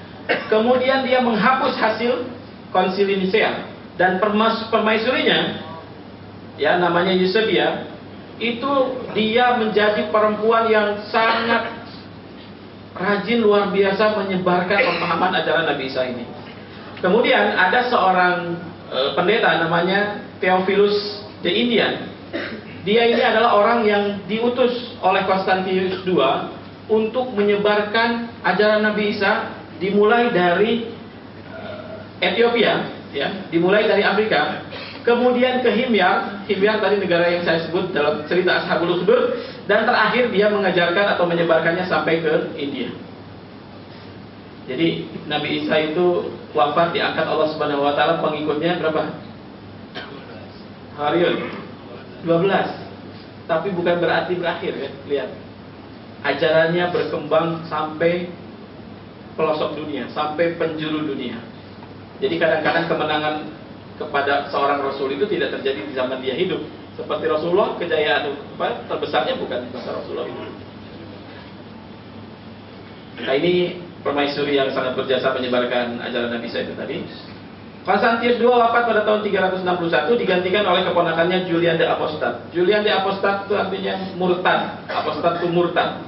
Kemudian dia menghapus hasil Konsili Nisea dan permaisurinya ya namanya Eusebia. Itu dia menjadi perempuan yang sangat rajin luar biasa menyebarkan pemahaman ajaran Nabi Isa ini. Kemudian ada seorang pendeta namanya Theophilus the Indian. Dia ini adalah orang yang diutus oleh Konstantius II untuk menyebarkan ajaran Nabi Isa, dimulai dari Ethiopia, ya, dimulai dari Afrika, kemudian ke Himyar tadi negara yang saya sebut dalam cerita Ashabul Ukhdud, dan terakhir dia mengajarkan atau menyebarkannya sampai ke India. Jadi Nabi Isa itu wafat, diangkat Allah Subhanahu wa taala, pengikutnya berapa? Hariun 12. Tapi bukan berarti berakhir ya. Lihat. Ajarannya berkembang sampai pelosok dunia, sampai penjuru dunia. Jadi kadang-kadang kemenangan kepada seorang rasul itu tidak terjadi di zaman dia hidup. Seperti Rasulullah, kejayaan terbesarnya bukan di masa Rasulullah itu. Nah, ini permaisuri yang sangat berjasa menyebarkan ajaran Nabi Isa itu tadi. Konstantius II wafat pada tahun 361, digantikan oleh keponakannya Julian the Apostat. Julian the Apostat itu artinya murtad. Apostat itu murtad.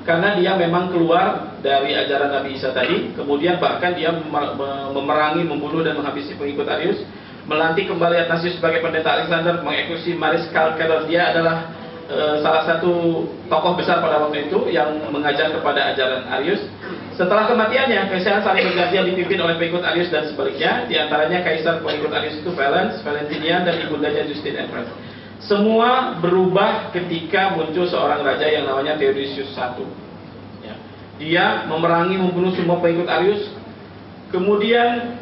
Karena dia memang keluar dari ajaran Nabi Isa tadi, kemudian bahkan dia memerangi, membunuh dan menghabisi pengikut Arius, melantik kembali Athanasius sebagai pendeta Alexander, mengeksekusi Mariskal Kellor. Dia adalah salah satu tokoh besar pada waktu itu yang mengajar kepada ajaran Arius. Setelah kematiannya, kekaisaran saling bergantian dipimpin oleh pengikut Arius dan sebaliknya. Di antaranya kaisar pengikut Arius itu Valens, Valentinian, dan ibundanya Justine Empress. Semua berubah ketika muncul seorang raja yang namanya Theodosius I. Ya. Dia memerangi, membunuh semua pengikut Arius. Kemudian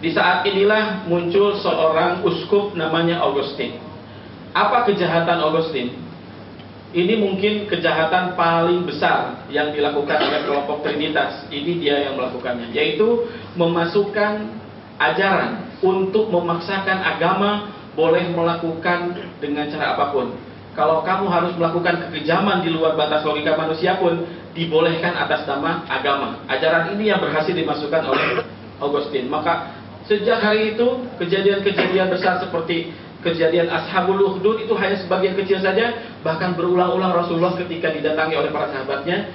di saat inilah muncul seorang uskup namanya Augustine. Apa kejahatan Augustine? Ini mungkin kejahatan paling besar yang dilakukan oleh kelompok Trinitas. Ini dia yang melakukannya, yaitu memasukkan ajaran untuk memaksakan agama boleh melakukan dengan cara apapun. Kalau kamu harus melakukan kekejaman di luar batas logika manusia pun dibolehkan atas nama agama. Ajaran ini yang berhasil dimasukkan oleh Augustine. Maka sejak hari itu kejadian-kejadian besar seperti kejadian Ashabul Ukhdud itu hanya sebagian kecil saja. Bahkan berulang-ulang Rasulullah ketika didatangi oleh para sahabatnya,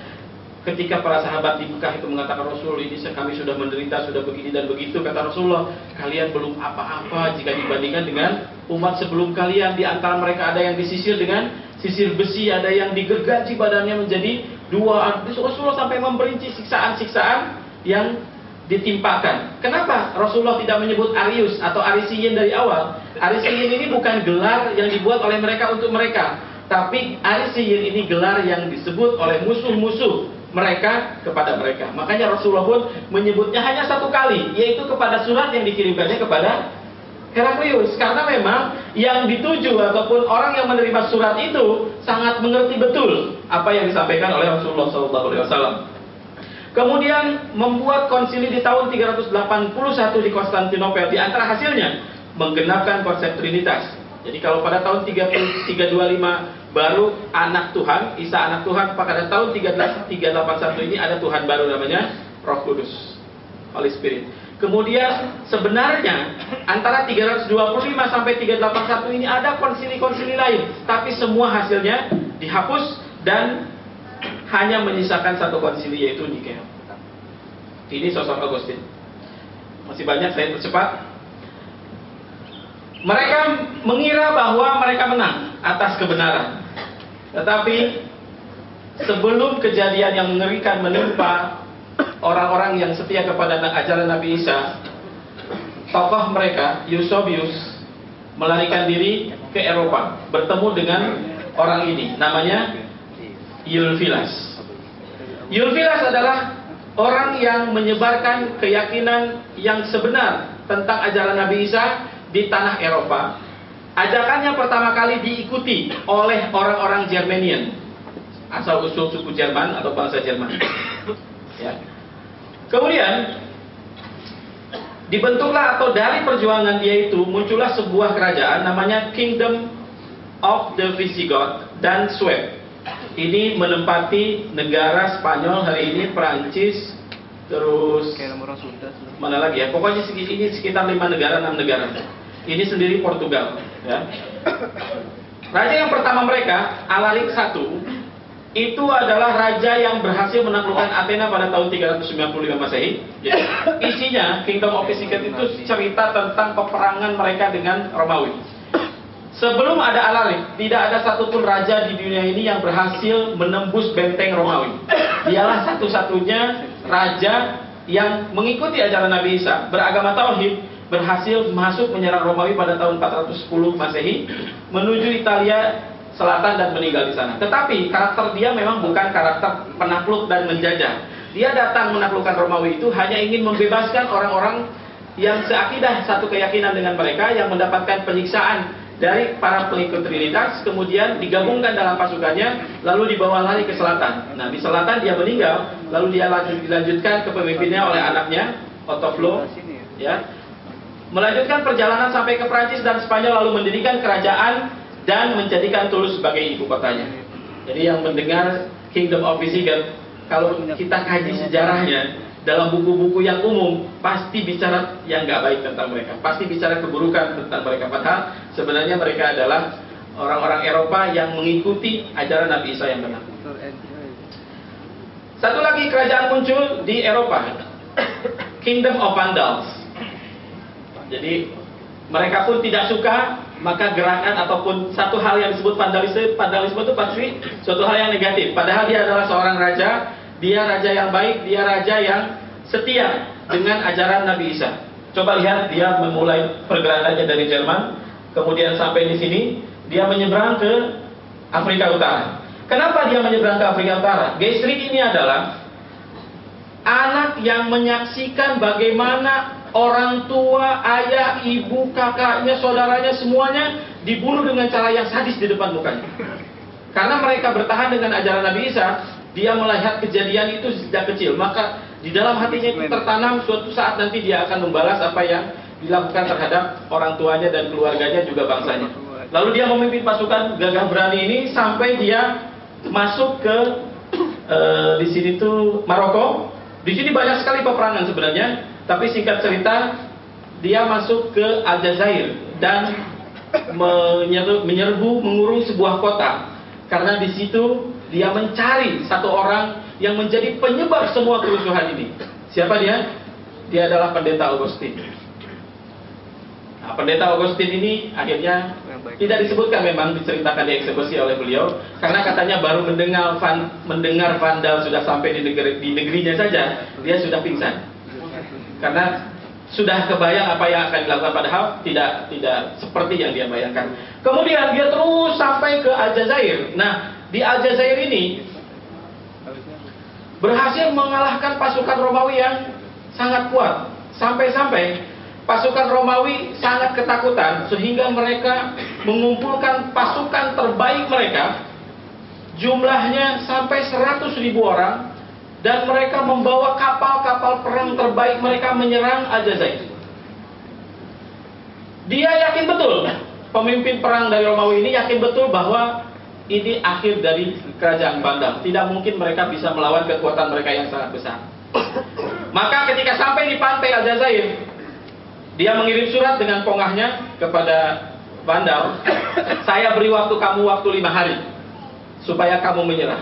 ketika para sahabat di Mekah itu mengatakan, Rasul, ini kami sudah menderita, sudah begini dan begitu. Kata Rasulullah, kalian belum apa-apa jika dibandingkan dengan umat sebelum kalian. Di antara mereka ada yang disisir dengan sisir besi, ada yang digergaji badannya menjadi dua. Rasulullah sampai memperinci siksaan-siksaan yang ditimpakan. Kenapa Rasulullah tidak menyebut Arius atau Arisiyin dari awal? Arisiyin ini bukan gelar yang dibuat oleh mereka untuk mereka, tapi Arisiyin ini gelar yang disebut oleh musuh-musuh mereka kepada mereka. Makanya Rasulullah pun menyebutnya hanya satu kali, yaitu kepada surat yang dikirimkannya kepada Heraklius. Karena memang yang dituju ataupun orang yang menerima surat itu sangat mengerti betul apa yang disampaikan oleh Rasulullah SAW. Kemudian membuat konsili di tahun 381 di Konstantinopel. Di antara hasilnya menggenapkan konsep Trinitas. Jadi kalau pada tahun 325 baru anak Tuhan, Isa anak Tuhan, pada tahun 381 ini ada Tuhan baru namanya Roh Kudus, Holy Spirit. Kemudian sebenarnya antara 325 sampai 381 ini ada konsili-konsili lain, tapi semua hasilnya dihapus dan hanya menyisakan satu konsili, yaitu Nikea. Ini sosok Augustine. Masih banyak, saya percepat. Mereka mengira bahwa mereka menang atas kebenaran. Tetapi sebelum kejadian yang mengerikan menimpa orang-orang yang setia kepada ajaran Nabi Isa, tokoh mereka, Eusebius, melarikan diri ke Eropa, bertemu dengan orang ini, namanya Ulfilas. Ulfilas adalah orang yang menyebarkan keyakinan yang sebenar tentang ajaran Nabi Isa di tanah Eropa. Ajakannya pertama kali diikuti oleh orang-orang Jermanian. asal usul suku Jerman atau bangsa Jerman. Ya. Kemudian dibentuklah atau dari perjuangan dia itu muncullah sebuah kerajaan namanya Kingdom of the Visigoth dan Sueb. Ini menempati negara Spanyol hari ini, Perancis, terus mana lagi ya? Pokoknya ini sekitar 5 negara, 6 negara. Ini sendiri Portugal. Ya. Raja yang pertama mereka, Alaric I, itu adalah raja yang berhasil menaklukkan Athena pada tahun 395 Masehi. Jadi, isinya Kingdom of Visigoth itu cerita tentang peperangan mereka dengan Romawi. Sebelum ada Alaric, tidak ada satupun raja di dunia ini yang berhasil menembus benteng Romawi. Dialah satu-satunya raja yang mengikuti ajaran Nabi Isa, beragama Tauhid, berhasil masuk menyerang Romawi pada tahun 410 Masehi, menuju Italia Selatan dan meninggal di sana. Tetapi karakter dia memang bukan karakter penakluk dan menjajah. Dia datang menaklukkan Romawi itu hanya ingin membebaskan orang-orang yang seakidah satu keyakinan dengan mereka, yang mendapatkan penyiksaan dari para pengikut Trinitas, kemudian digabungkan dalam pasukannya, lalu dibawa lari ke selatan. Nah, di selatan dia meninggal, lalu dia dilanjutkan kepemimpinannya oleh anaknya, Otto Flo, ya, melanjutkan perjalanan sampai ke Prancis dan Spanyol, lalu mendirikan kerajaan dan menjadikan Toulouse sebagai ibu kotanya. Jadi yang mendengar Kingdom of Visigoth, kalau kita kaji sejarahnya, dalam buku-buku yang umum pasti bicara yang nggak baik tentang mereka, pasti bicara keburukan tentang mereka. Padahal sebenarnya mereka adalah orang-orang Eropa yang mengikuti ajaran Nabi Isa yang benar. Satu lagi kerajaan muncul di Eropa, Kingdom of Vandals. Jadi mereka pun tidak suka, maka gerakan ataupun satu hal yang disebut vandalisme itu pasti suatu hal yang negatif. Padahal dia adalah seorang raja. Dia raja yang baik, dia raja yang setia dengan ajaran Nabi Isa. Coba lihat, dia memulai pergerakannya dari Jerman, kemudian sampai di sini, dia menyeberang ke Afrika Utara. Kenapa dia menyeberang ke Afrika Utara? Geisrig ini adalah anak yang menyaksikan bagaimana orang tua, ayah, ibu, kakaknya, saudaranya, semuanya dibunuh dengan cara yang sadis di depan mukanya. Karena mereka bertahan dengan ajaran Nabi Isa, dia melihat kejadian itu sejak kecil, maka di dalam hatinya itu tertanam, suatu saat nanti dia akan membalas apa yang dilakukan terhadap orang tuanya dan keluarganya, juga bangsanya. Lalu dia memimpin pasukan gagah berani ini sampai dia masuk ke di sini tuh Maroko. Di sini banyak sekali peperangan sebenarnya, tapi singkat cerita dia masuk ke Aljazair dan menyerbu, mengurung sebuah kota. Karena di situ dia mencari satu orang yang menjadi penyebab semua kerusuhan ini. Siapa dia? Dia adalah Pendeta Augustine. Nah, Pendeta Augustine ini akhirnya tidak disebutkan, memang diceritakan dieksekusi oleh beliau, karena katanya baru mendengar Vandal sudah sampai di negerinya saja, dia sudah pingsan. Karena sudah kebayang apa yang akan dilakukan, padahal tidak seperti yang dia bayangkan. Kemudian dia terus sampai ke Aljazair. Nah, di Aljazair ini berhasil mengalahkan pasukan Romawi yang sangat kuat. Sampai-sampai pasukan Romawi sangat ketakutan, sehingga mereka mengumpulkan pasukan terbaik mereka, jumlahnya sampai 100.000 orang, dan mereka membawa kapal-kapal perang terbaik mereka menyerang Aljazair. Dia yakin betul, pemimpin perang dari Romawi ini yakin betul bahwa ini akhir dari kerajaan Vandal. Tidak mungkin mereka bisa melawan kekuatan mereka yang sangat besar. Maka ketika sampai di pantai Aljazair, dia mengirim surat dengan pongahnya kepada Vandal. Saya beri waktu kamu 5 hari supaya kamu menyerah.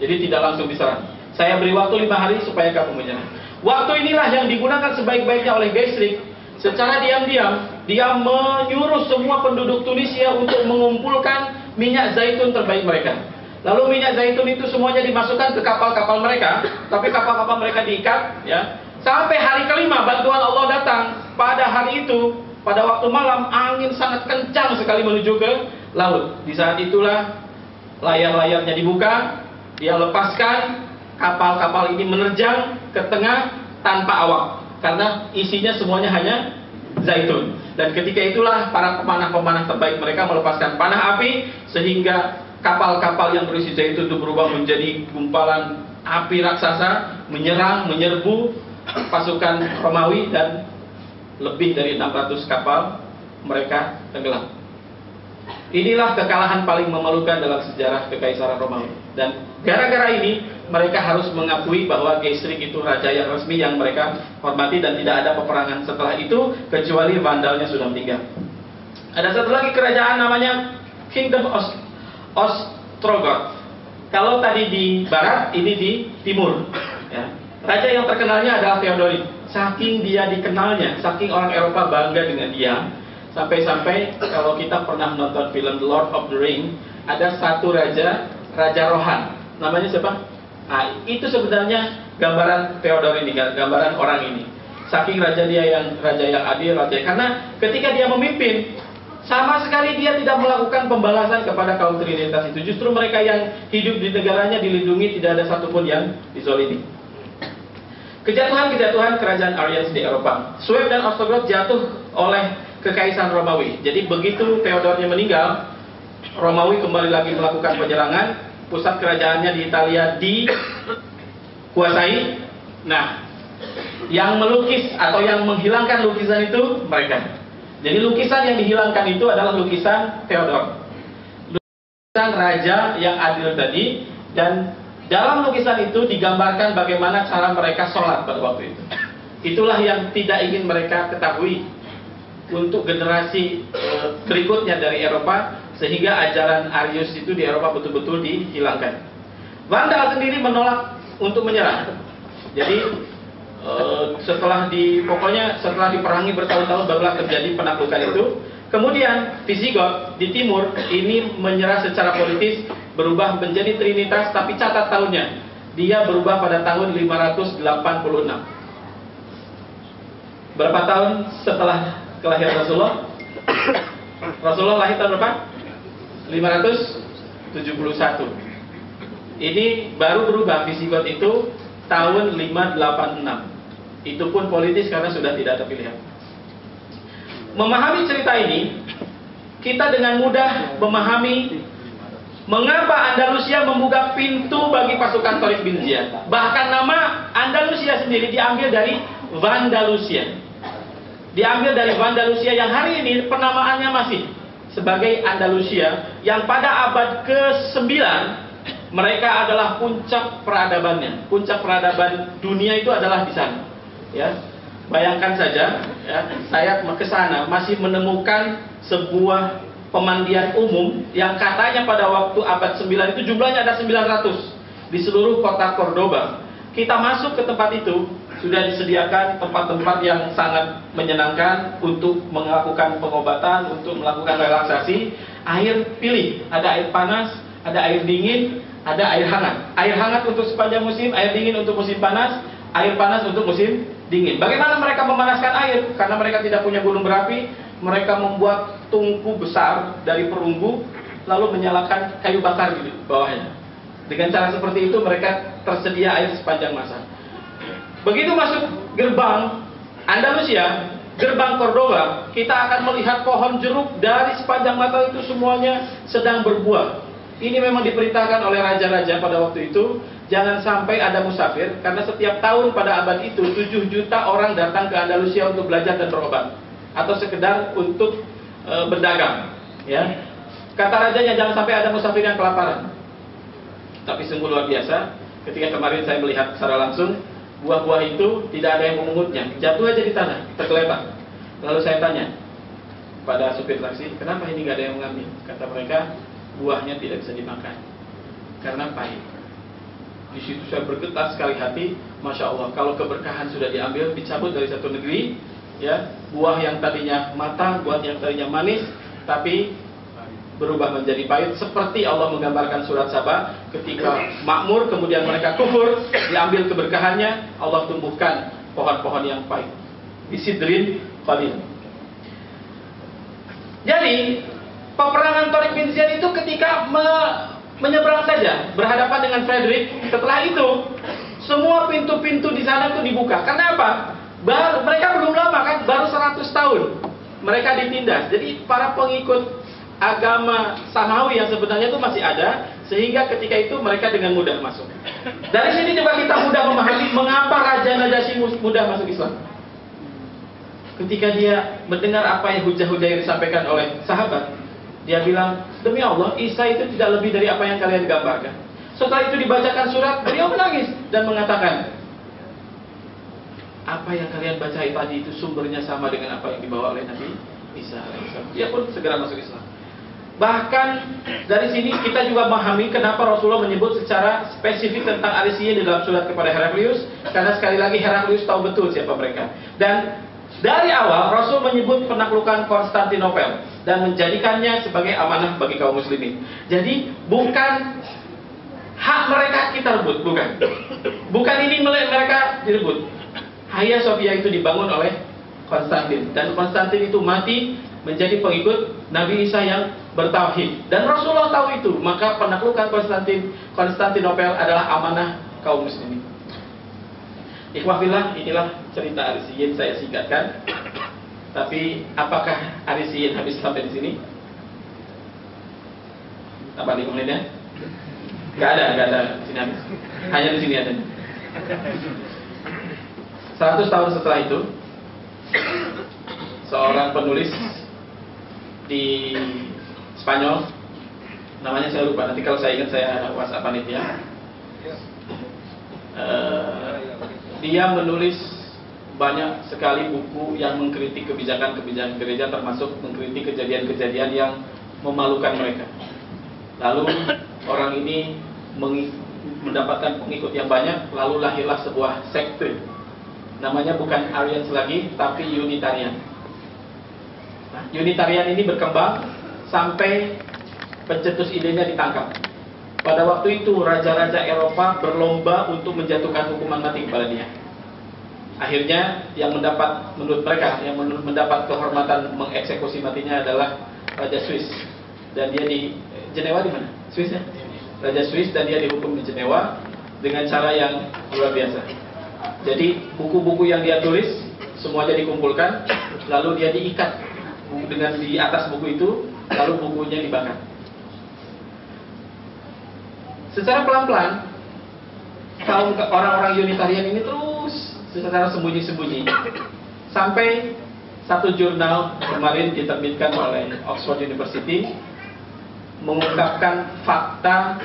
Jadi tidak langsung diserang. Saya beri waktu 5 hari supaya kamu menyerah. Waktu inilah yang digunakan sebaik-baiknya oleh Geisrig. Secara diam-diam, dia menyuruh semua penduduk Tunisia untuk mengumpulkan minyak zaitun terbaik mereka. Lalu minyak zaitun itu semuanya dimasukkan ke kapal-kapal mereka, tapi kapal-kapal mereka diikat, ya. Sampai hari kelima bantuan Allah datang. Pada hari itu, pada waktu malam, angin sangat kencang sekali menuju ke laut. Di saat itulah layar-layarnya dibuka, dia lepaskan, kapal-kapal ini menerjang ke tengah tanpa awak, karena isinya semuanya hanya zaitun. Dan ketika itulah para pemanah-pemanah terbaik mereka melepaskan panah api, sehingga kapal-kapal yang berisi zaitun itu berubah menjadi gumpalan api raksasa, menyerbu pasukan Romawi, dan lebih dari 600 kapal mereka tenggelam. Inilah kekalahan paling memalukan dalam sejarah Kekaisaran Romawi. Dan gara-gara ini mereka harus mengakui bahwa Gaisrik itu raja yang resmi yang mereka hormati, dan tidak ada peperangan setelah itu kecuali Vandalnya sudah meninggal. Ada satu lagi kerajaan namanya Kingdom Ostrogoth. Kalau tadi di barat, ini di timur. Ya. Raja yang terkenalnya adalah Theodoric. Saking dia dikenalnya, saking orang Eropa bangga dengan dia, sampai-sampai kalau kita pernah nonton film The Lord of the Ring, ada satu raja Rohan. Namanya siapa? Nah, itu sebenarnya gambaran Theodor ini, gambaran orang ini. Saking raja yang adil, karena ketika dia memimpin, sama sekali dia tidak melakukan pembalasan kepada kaum Trinitas itu. Justru mereka yang hidup di negaranya dilindungi, tidak ada satupun yang dizolimi. Kejatuhan kerajaan Aryans di Eropa. Sueb dan Ostrogoth jatuh oleh Kekaisaran Romawi. Jadi begitu Theodornya meninggal, Romawi kembali lagi melakukan penyerangan. Pusat kerajaannya di Italia dikuasai. Nah, yang melukis atau yang menghilangkan lukisan itu mereka. Jadi lukisan yang dihilangkan itu adalah lukisan Theodor, lukisan raja yang adil tadi. Dan dalam lukisan itu digambarkan bagaimana cara mereka sholat pada waktu itu. Itulah yang tidak ingin mereka ketahui untuk generasi berikutnya dari Eropa, sehingga ajaran Arius itu di Eropa betul-betul dihilangkan. Vandal sendiri menolak untuk menyerah. Jadi setelah diperangi bertahun-tahun barulah terjadi penaklukan itu. Kemudian Visigoth di timur ini menyerah secara politis, berubah menjadi Trinitas, tapi catat tahunnya, dia berubah pada tahun 586. Berapa tahun setelah kelahiran Rasulullah? Rasulullah lahir tahun berapa? 571. Ini baru berubah Visigoth itu tahun 586. Itu pun politis karena sudah tidak ada pilihan. Memahami cerita ini, kita dengan mudah memahami mengapa Andalusia membuka pintu bagi pasukan Torik bin Ziyad. Bahkan nama Andalusia sendiri diambil dari Vandalusia. Diambil dari Vandalusia yang hari ini penamaannya masih sebagai Andalusia, yang pada abad ke-9 mereka adalah puncak peradabannya. Puncak peradaban dunia itu adalah di sana. Ya, bayangkan saja, ya, saya ke sana masih menemukan sebuah pemandian umum yang katanya pada waktu abad 9 itu jumlahnya ada 900 di seluruh kota Cordoba. Kita masuk ke tempat itu, sudah disediakan tempat-tempat yang sangat menyenangkan untuk melakukan pengobatan, untuk melakukan relaksasi. Air pilih, ada air panas, ada air dingin, ada air hangat. Air hangat untuk sepanjang musim, air dingin untuk musim panas, air panas untuk musim dingin. Bagaimana mereka memanaskan air? Karena mereka tidak punya gunung berapi, mereka membuat tungku besar dari perunggu, lalu menyalakan kayu bakar di bawahnya. Dengan cara seperti itu mereka tersedia air sepanjang masa. Begitu masuk gerbang Andalusia, gerbang Cordoba, kita akan melihat pohon jeruk dari sepanjang mata itu semuanya sedang berbuah. Ini memang diperintahkan oleh raja-raja pada waktu itu, jangan sampai ada musafir, karena setiap tahun pada abad itu 7 juta orang datang ke Andalusia untuk belajar dan berobat, atau sekedar untuk berdagang. Ya, kata rajanya jangan sampai ada musafir yang kelaparan. Tapi sungguh luar biasa, ketika kemarin saya melihat secara langsung, buah-buah itu tidak ada yang memungutnya, jatuh aja di tanah, tergeletak. Lalu saya tanya pada supir taksi, kenapa ini nggak ada yang mengambil? Kata mereka, buahnya tidak bisa dimakan karena pahit. Di situ saya bergetar sekali hati, masya Allah. Kalau keberkahan sudah diambil, dicabut dari satu negeri, ya, buah yang tadinya matang, buah yang tadinya manis, tapi berubah menjadi pahit. Seperti Allah menggambarkan surat Saba, ketika makmur kemudian mereka kufur, diambil keberkahannya, Allah tumbuhkan pohon-pohon yang pahit. Bisidrin qalil. Jadi peperangan Torik bin Ziyad itu ketika menyeberang saja, berhadapan dengan Frederick. Setelah itu, semua pintu-pintu di sana itu dibuka. Karena apa? Mereka belum lama kan, baru 100 tahun mereka ditindas. Jadi para pengikut agama samawi yang sebenarnya itu masih ada, sehingga ketika itu mereka dengan mudah masuk. Dari sini juga kita mudah memahami mengapa Raja Najasyi mudah masuk Islam. Ketika dia mendengar apa yang hujah-hujah yang disampaikan oleh sahabat, dia bilang, demi Allah, Isa itu tidak lebih dari apa yang kalian gambarkan. Setelah itu dibacakan surat, beliau menangis dan mengatakan, apa yang kalian baca tadi itu sumbernya sama dengan apa yang dibawa oleh Nabi Isa alaihissalam. Dia pun segera masuk Islam. Bahkan dari sini kita juga memahami kenapa Rasulullah menyebut secara spesifik tentang Arisiyin di dalam surat kepada Heraklius, karena sekali lagi Heraklius tahu betul siapa mereka. Dan dari awal Rasul menyebut penaklukan Konstantinopel dan menjadikannya sebagai amanah bagi kaum muslimin. Jadi bukan hak mereka kita rebut, bukan. Bukan ini mereka direbut. Hagia Sophia itu dibangun oleh Konstantin, dan Konstantin itu mati menjadi pengikut Nabi Isa yang bertauhid. Dan Rasulullah tahu itu, maka penaklukan Konstantinopel adalah amanah kaum muslimin. Ikhwah fillah, inilah cerita Arisiyin saya singkatkan. Tapi apakah Arisiyin habis sampai di sini? Tambah 5 menit ya? Gak ada di sini habis. Hanya di sini ada. 100 tahun setelah itu, seorang penulis di Spanyol, namanya saya lupa, nanti kalau saya ingat saya WhatsApp panitia. Dia menulis banyak sekali buku yang mengkritik kebijakan-kebijakan gereja, termasuk mengkritik kejadian-kejadian yang memalukan mereka. Lalu orang ini mendapatkan pengikut yang banyak, lalu lahirlah sebuah sekte. Namanya bukan Arians lagi, tapi Unitarian. Nah, Unitarian ini berkembang sampai pencetus idenya ditangkap. Pada waktu itu raja-raja Eropa berlomba untuk menjatuhkan hukuman mati kepada dia. Akhirnya yang menurut mereka yang mendapat kehormatan mengeksekusi matinya adalah Raja Swiss. Dan dia di Jenewa, di mana? Swiss ya? Raja Swiss, dan dia dihukum di Jenewa dengan cara yang luar biasa. Jadi buku-buku yang dia tulis semuanya dikumpulkan, lalu dia diikat dengan di atas buku itu, lalu bukunya dibakar. Secara pelan-pelan, kaum orang-orang Unitarian ini terus secara sembunyi-sembunyi sampai satu jurnal kemarin diterbitkan oleh Oxford University mengungkapkan fakta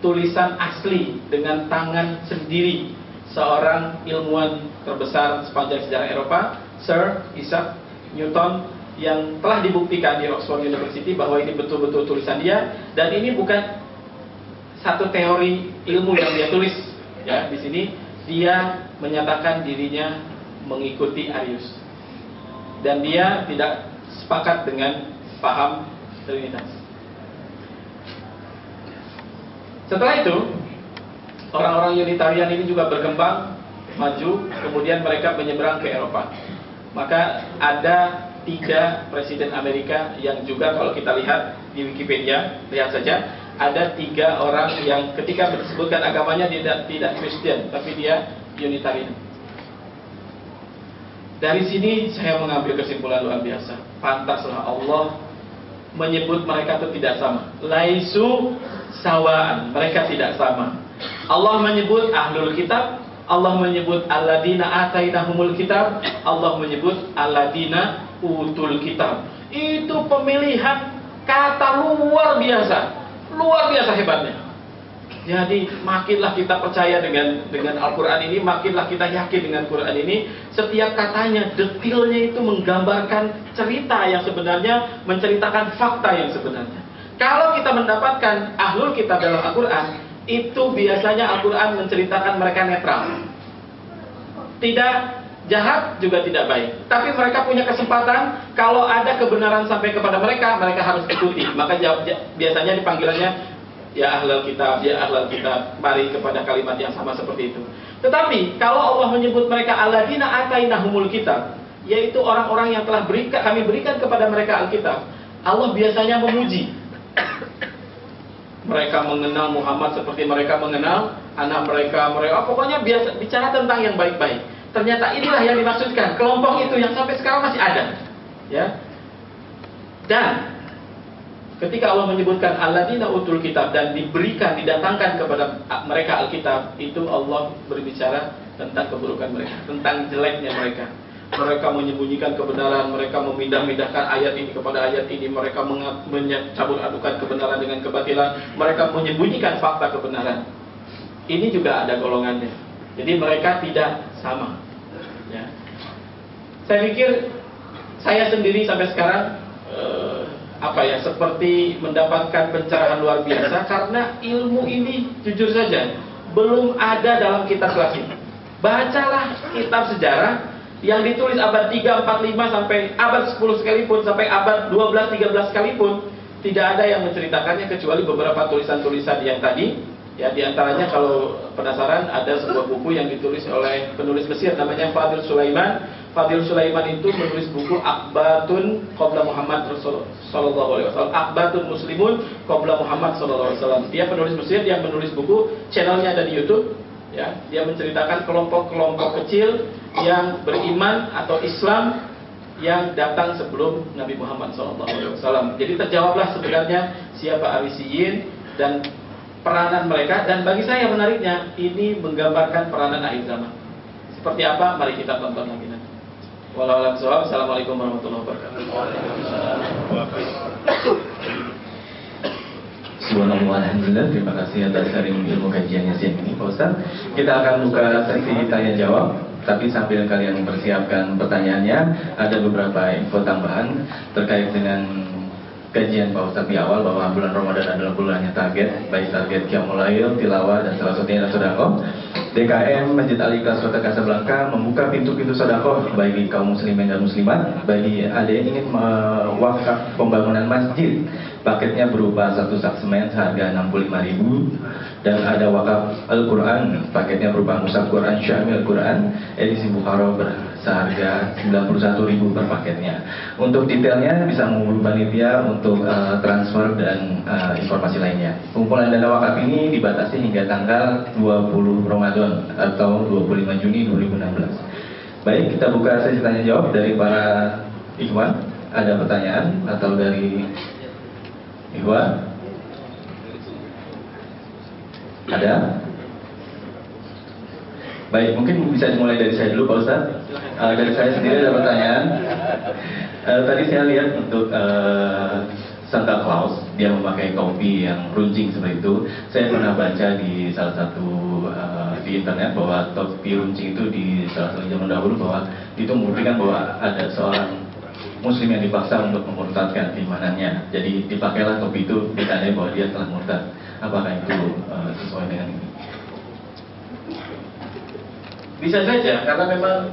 tulisan asli dengan tangan sendiri seorang ilmuwan terbesar sepanjang sejarah Eropa, Sir Isaac Newton, yang telah dibuktikan di Oxford University bahwa ini betul-betul tulisan dia, dan ini bukan satu teori ilmu yang dia tulis. Ya, di sini dia menyatakan dirinya mengikuti Arius, dan dia tidak sepakat dengan paham Trinitas. Setelah itu, orang-orang Unitarian ini juga berkembang, maju, kemudian mereka menyeberang ke Eropa. Maka ada 3 presiden Amerika yang juga kalau kita lihat di Wikipedia, lihat saja, ada 3 orang yang ketika disebutkan agamanya tidak Kristen, tapi dia Unitarian. Dari sini saya mengambil kesimpulan luar biasa. Pantaslah Allah menyebut mereka itu tidak sama. Laisu sawaan, mereka tidak sama. Allah menyebut ahlul kitab, Allah menyebut alladina atainahumul kitab, Allah menyebut alladina utul kitab. Itu pemilihan kata luar biasa hebatnya. Jadi makinlah kita percaya dengan Al-Quran ini, makinlah kita yakin dengan Quran ini. Setiap katanya, detailnya itu menggambarkan cerita yang sebenarnya, menceritakan fakta yang sebenarnya. Kalau kita mendapatkan ahlul kitab dalam Al-Quran, itu biasanya Al-Quran menceritakan mereka netral. Tidak jahat, juga tidak baik. Tapi mereka punya kesempatan, kalau ada kebenaran sampai kepada mereka, mereka harus ikuti. Maka biasanya dipanggilannya, ya ahlul kitab, ya ahlul kitab, mari kepada kalimat yang sama seperti itu. Tetapi kalau Allah menyebut mereka alladzina atainahumul kitab, yaitu orang-orang yang telah kami berikan kepada mereka Alkitab, Allah biasanya memuji. Mereka mengenal Muhammad seperti mereka mengenal anak mereka, pokoknya biasa bicara tentang yang baik-baik. Ternyata inilah yang dimaksudkan, kelompok itu yang sampai sekarang masih ada. Ya. Dan Ketika Allah menyebutkan alladzina utul kitab dan diberikan, didatangkan kepada mereka Alkitab, itu Allah berbicara tentang keburukan mereka, tentang jeleknya mereka. Mereka menyembunyikan kebenaran, mereka memindah-mindahkan ayat ini kepada ayat ini, mereka mencabut adukan kebenaran dengan kebatilan, mereka menyembunyikan fakta kebenaran. Ini juga ada golongannya. Jadi mereka tidak sama. Ya. Saya pikir saya sendiri sampai sekarang seperti mendapatkan pencerahan luar biasa karena ilmu ini jujur saja belum ada dalam kitab klasik. Bacalah kitab sejarah yang ditulis abad 3, 4, 5 sampai abad 10 sekalipun, sampai abad 12, 13 sekalipun, tidak ada yang menceritakannya kecuali beberapa tulisan-tulisan yang tadi. Ya, diantaranya kalau penasaran ada sebuah buku yang ditulis oleh penulis Mesir namanya Fadil Sulaiman. Fadil Sulaiman itu menulis buku Akbatun Qabla Muhammad sallallahu alaihi wasallam. Akbatun Muslimun Qabla Muhammad sallallahu alaihi wasallam. Dia penulis Mesir yang menulis buku, channelnya ada di YouTube. Ya, dia menceritakan kelompok-kelompok kecil yang beriman atau Islam yang datang sebelum Nabi Muhammad sallallahu alaihi wasallam. Jadi terjawablah sebenarnya siapa Arisiyin dan peranan mereka, dan bagi saya menariknya ini menggambarkan peranan akhir zaman. Seperti apa? Mari kita tonton lagi nanti. Wallahu a'lam bishawab. Assalamualaikum warahmatullahi wabarakatuh. Subhanallah, alhamdulillah. Terima kasih atas sharing ilmu kajiannya siang ini, Pak Ustaz. Kita akan buka sesi tanya jawab. Tapi sambil kalian mempersiapkan pertanyaannya, ada beberapa info tambahan terkait dengan kajian Pak Ustadz di awal bahwa bulan Ramadan adalah bulannya target, baik target Qiyamul Lail, tilawah, dan salah satunya adalah sedekah. DKM Masjid Al-Ikhlas Kota Kasablanka membuka pintu-pintu sedekah bagi kaum muslimin dan muslimat. Bagi ada yang ingin mewakaf pembangunan masjid, paketnya berupa satu sak semen seharga 65.000, dan ada wakaf Al-Quran, paketnya berupa mushaf Quran Syamil Quran edisi Bukhara seharga 91.000 per paketnya. Untuk detailnya bisa menghubungi panitia untuk transfer dan informasi lainnya. Pengumpulan dana wakaf ini dibatasi hingga tanggal 20 Ramadan atau 25 Juni 2016. Baik, kita buka sesi tanya jawab dari para ikhwan. Ada pertanyaan atau dari ikhwan? Ada? Baik, mungkin bisa dimulai dari saya dulu Pak Ustadz. Dari saya sendiri ada pertanyaan. Tadi saya lihat untuk Santa Claus, dia memakai topi yang runcing seperti itu. Saya pernah baca di salah satu di internet bahwa topi runcing itu di salah satu zaman dahulu bahwa itu membuktikan bahwa ada seorang Muslim yang dipaksa untuk memurtadkan keimanannya. Jadi dipakailah topi itu ditandai bahwa dia telah murtad. Apakah itu sesuai dengan ini? Bisa saja, karena memang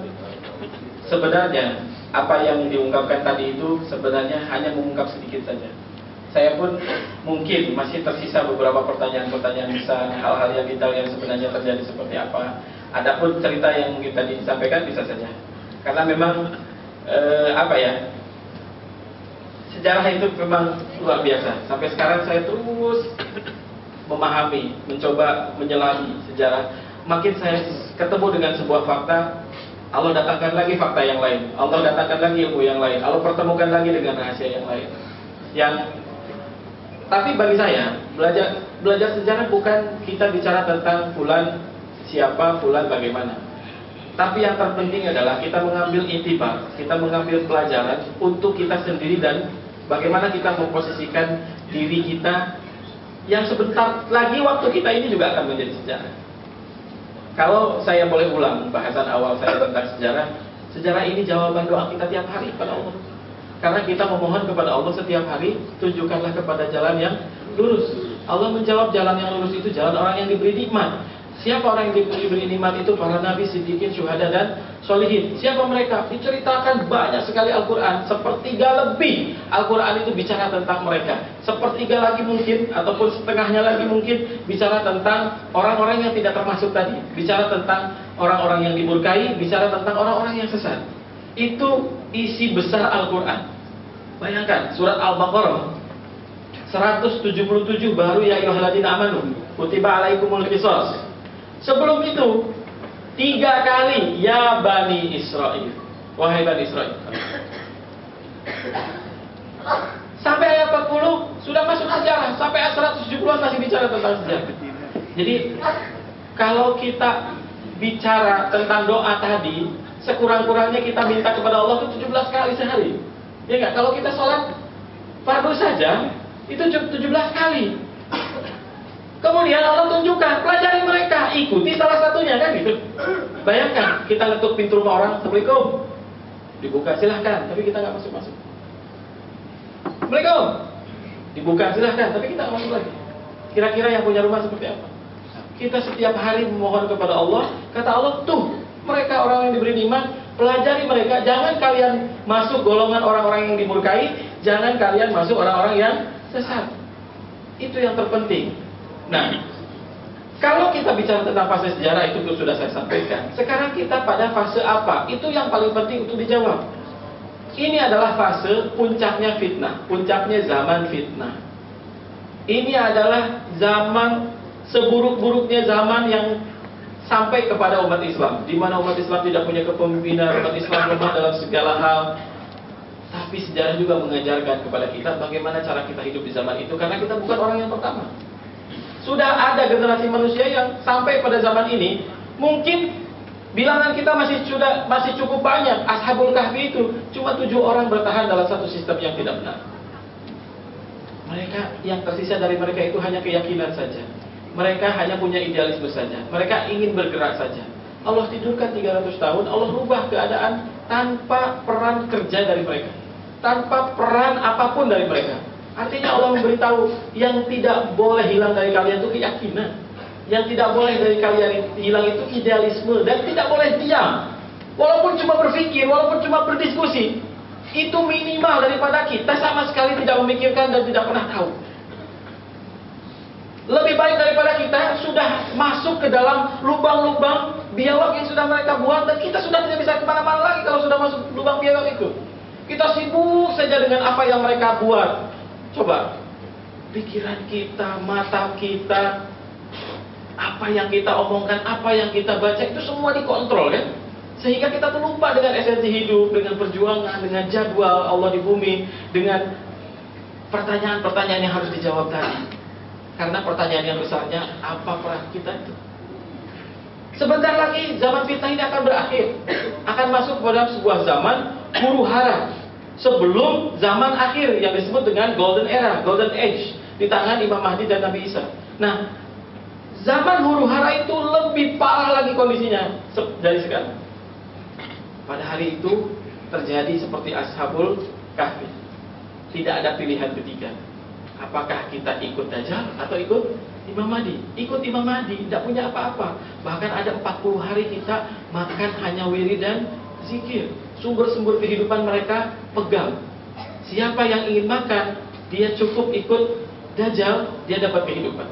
sebenarnya apa yang diungkapkan tadi itu sebenarnya hanya mengungkap sedikit saja. Saya pun mungkin masih tersisa beberapa pertanyaan-pertanyaan besar, hal-hal yang detail yang sebenarnya terjadi seperti apa. Adapun cerita yang mungkin tadi disampaikan bisa saja, karena memang sejarah itu memang luar biasa. Sampai sekarang saya terus memahami, mencoba menyelami sejarah. Makin saya ketemu dengan sebuah fakta, Allah datangkan lagi fakta yang lain, Allah datangkan lagi ilmu yang lain, Allah pertemukan lagi dengan rahasia yang lain. Tapi bagi saya, belajar sejarah bukan kita bicara tentang fulan siapa, fulan bagaimana. Tapi yang terpenting adalah kita mengambil intibar, kita mengambil pelajaran untuk kita sendiri dan bagaimana kita memposisikan diri kita yang sebentar lagi waktu kita ini juga akan menjadi sejarah. Kalau saya boleh ulang bahasan awal saya tentang sejarah ini jawaban doa kita tiap hari kepada Allah. Karena kita memohon kepada Allah setiap hari, tunjukkanlah kepada jalan yang lurus. Allah menjawab jalan yang lurus itu jalan orang yang diberi nikmat. Siapa orang yang diberi nikmat itu? Para nabi, siddiqin, syuhada, dan sholihin. Siapa mereka? Diceritakan banyak sekali Al-Quran. Sepertiga lebih Al-Quran itu bicara tentang mereka. Sepertiga lagi mungkin, ataupun setengahnya lagi mungkin bicara tentang orang-orang yang tidak termasuk tadi. Bicara tentang orang-orang yang dimurkai, bicara tentang orang-orang yang sesat. Itu isi besar Al-Quran. Bayangkan surat Al-Baqarah 177 baru ya ayyuhalladzina amanu kutiba alaikumul qisas. Sebelum itu 3 kali ya Bani Israel, wahai Bani Israel. Sampai ayat 40 sudah sampai 170-an masih bicara tentang sejarah. Jadi kalau kita bicara tentang doa tadi, sekurang-kurangnya kita minta kepada Allah itu 17 kali sehari. Ya enggak? Kalau kita sholat fardu saja itu 17 kali. Kemudian Allah tunjukkan, pelajari mereka, ikuti salah satunya, kan gitu. Bayangkan, kita ngetuk pintu rumah orang, Assalamualaikum. Dibuka, silahkan, tapi kita nggak masuk-masuk. Assalamualaikum. Dibuka, silahkan, tapi kita nggak masuk lagi. Kira-kira yang punya rumah seperti apa? Kita setiap hari memohon kepada Allah, kata Allah, tuh, mereka orang yang diberi nikmat, pelajari mereka, jangan kalian masuk golongan orang-orang yang dimurkai, jangan kalian masuk orang-orang yang sesat. Itu yang terpenting. Nah, kalau kita bicara tentang fase sejarah itu sudah saya sampaikan. Sekarang kita pada fase apa? Itu yang paling penting untuk dijawab. Ini adalah fase puncaknya fitnah, puncaknya zaman fitnah. Ini adalah zaman seburuk-buruknya zaman yang sampai kepada umat Islam, di mana umat Islam tidak punya kepemimpinan, umat Islam lemah dalam segala hal. Tapi sejarah juga mengajarkan kepada kita bagaimana cara kita hidup di zaman itu, karena kita bukan orang yang pertama. Sudah ada generasi manusia yang sampai pada zaman ini, mungkin bilangan kita masih cukup banyak. Ashabul Kahfi itu cuma 7 orang bertahan dalam satu sistem yang tidak benar. Mereka yang tersisa dari mereka itu hanya keyakinan saja. Mereka hanya punya idealisme saja. Mereka ingin bergerak saja. Allah tidurkan 300 tahun, Allah rubah keadaan tanpa peran kerja dari mereka, tanpa peran apapun dari mereka. Artinya Allah memberitahu, yang tidak boleh hilang dari kalian itu keyakinan, yang tidak boleh dari kalian hilang itu idealisme, dan tidak boleh diam. Walaupun cuma berpikir, walaupun cuma berdiskusi, itu minimal daripada kita sama sekali tidak memikirkan dan tidak pernah tahu. Lebih baik daripada kita sudah masuk ke dalam lubang-lubang biawak yang sudah mereka buat, dan kita sudah tidak bisa kemana-mana lagi kalau sudah masuk lubang biawak itu. Kita sibuk saja dengan apa yang mereka buat. Coba, pikiran kita, mata kita, apa yang kita omongkan, apa yang kita baca, itu semua dikontrol, kan? Sehingga kita terlupa dengan esensi hidup, dengan perjuangan, dengan jadwal Allah di bumi, dengan pertanyaan-pertanyaan yang harus dijawab tadi. Karena pertanyaan yang besarnya, apa peran kita itu? Sebentar lagi zaman fitnah ini akan berakhir, akan masuk pada sebuah zaman huru hara, sebelum zaman akhir yang disebut dengan Golden Era, Golden Age, di tangan Imam Mahdi dan Nabi Isa. Nah, zaman huru hara itu lebih parah lagi kondisinya dari sekarang. Pada hari itu terjadi seperti Ashabul Kahfi. Tidak ada pilihan ketiga. Apakah kita ikut Dajjal atau ikut Imam Mahdi? Ikut Imam Mahdi, tidak punya apa-apa. Bahkan ada 40 hari kita makan hanya wirid dan zikir. Sumber-sumber kehidupan mereka pegang. Siapa yang ingin makan, dia cukup ikut Dajjal, dia dapat kehidupan.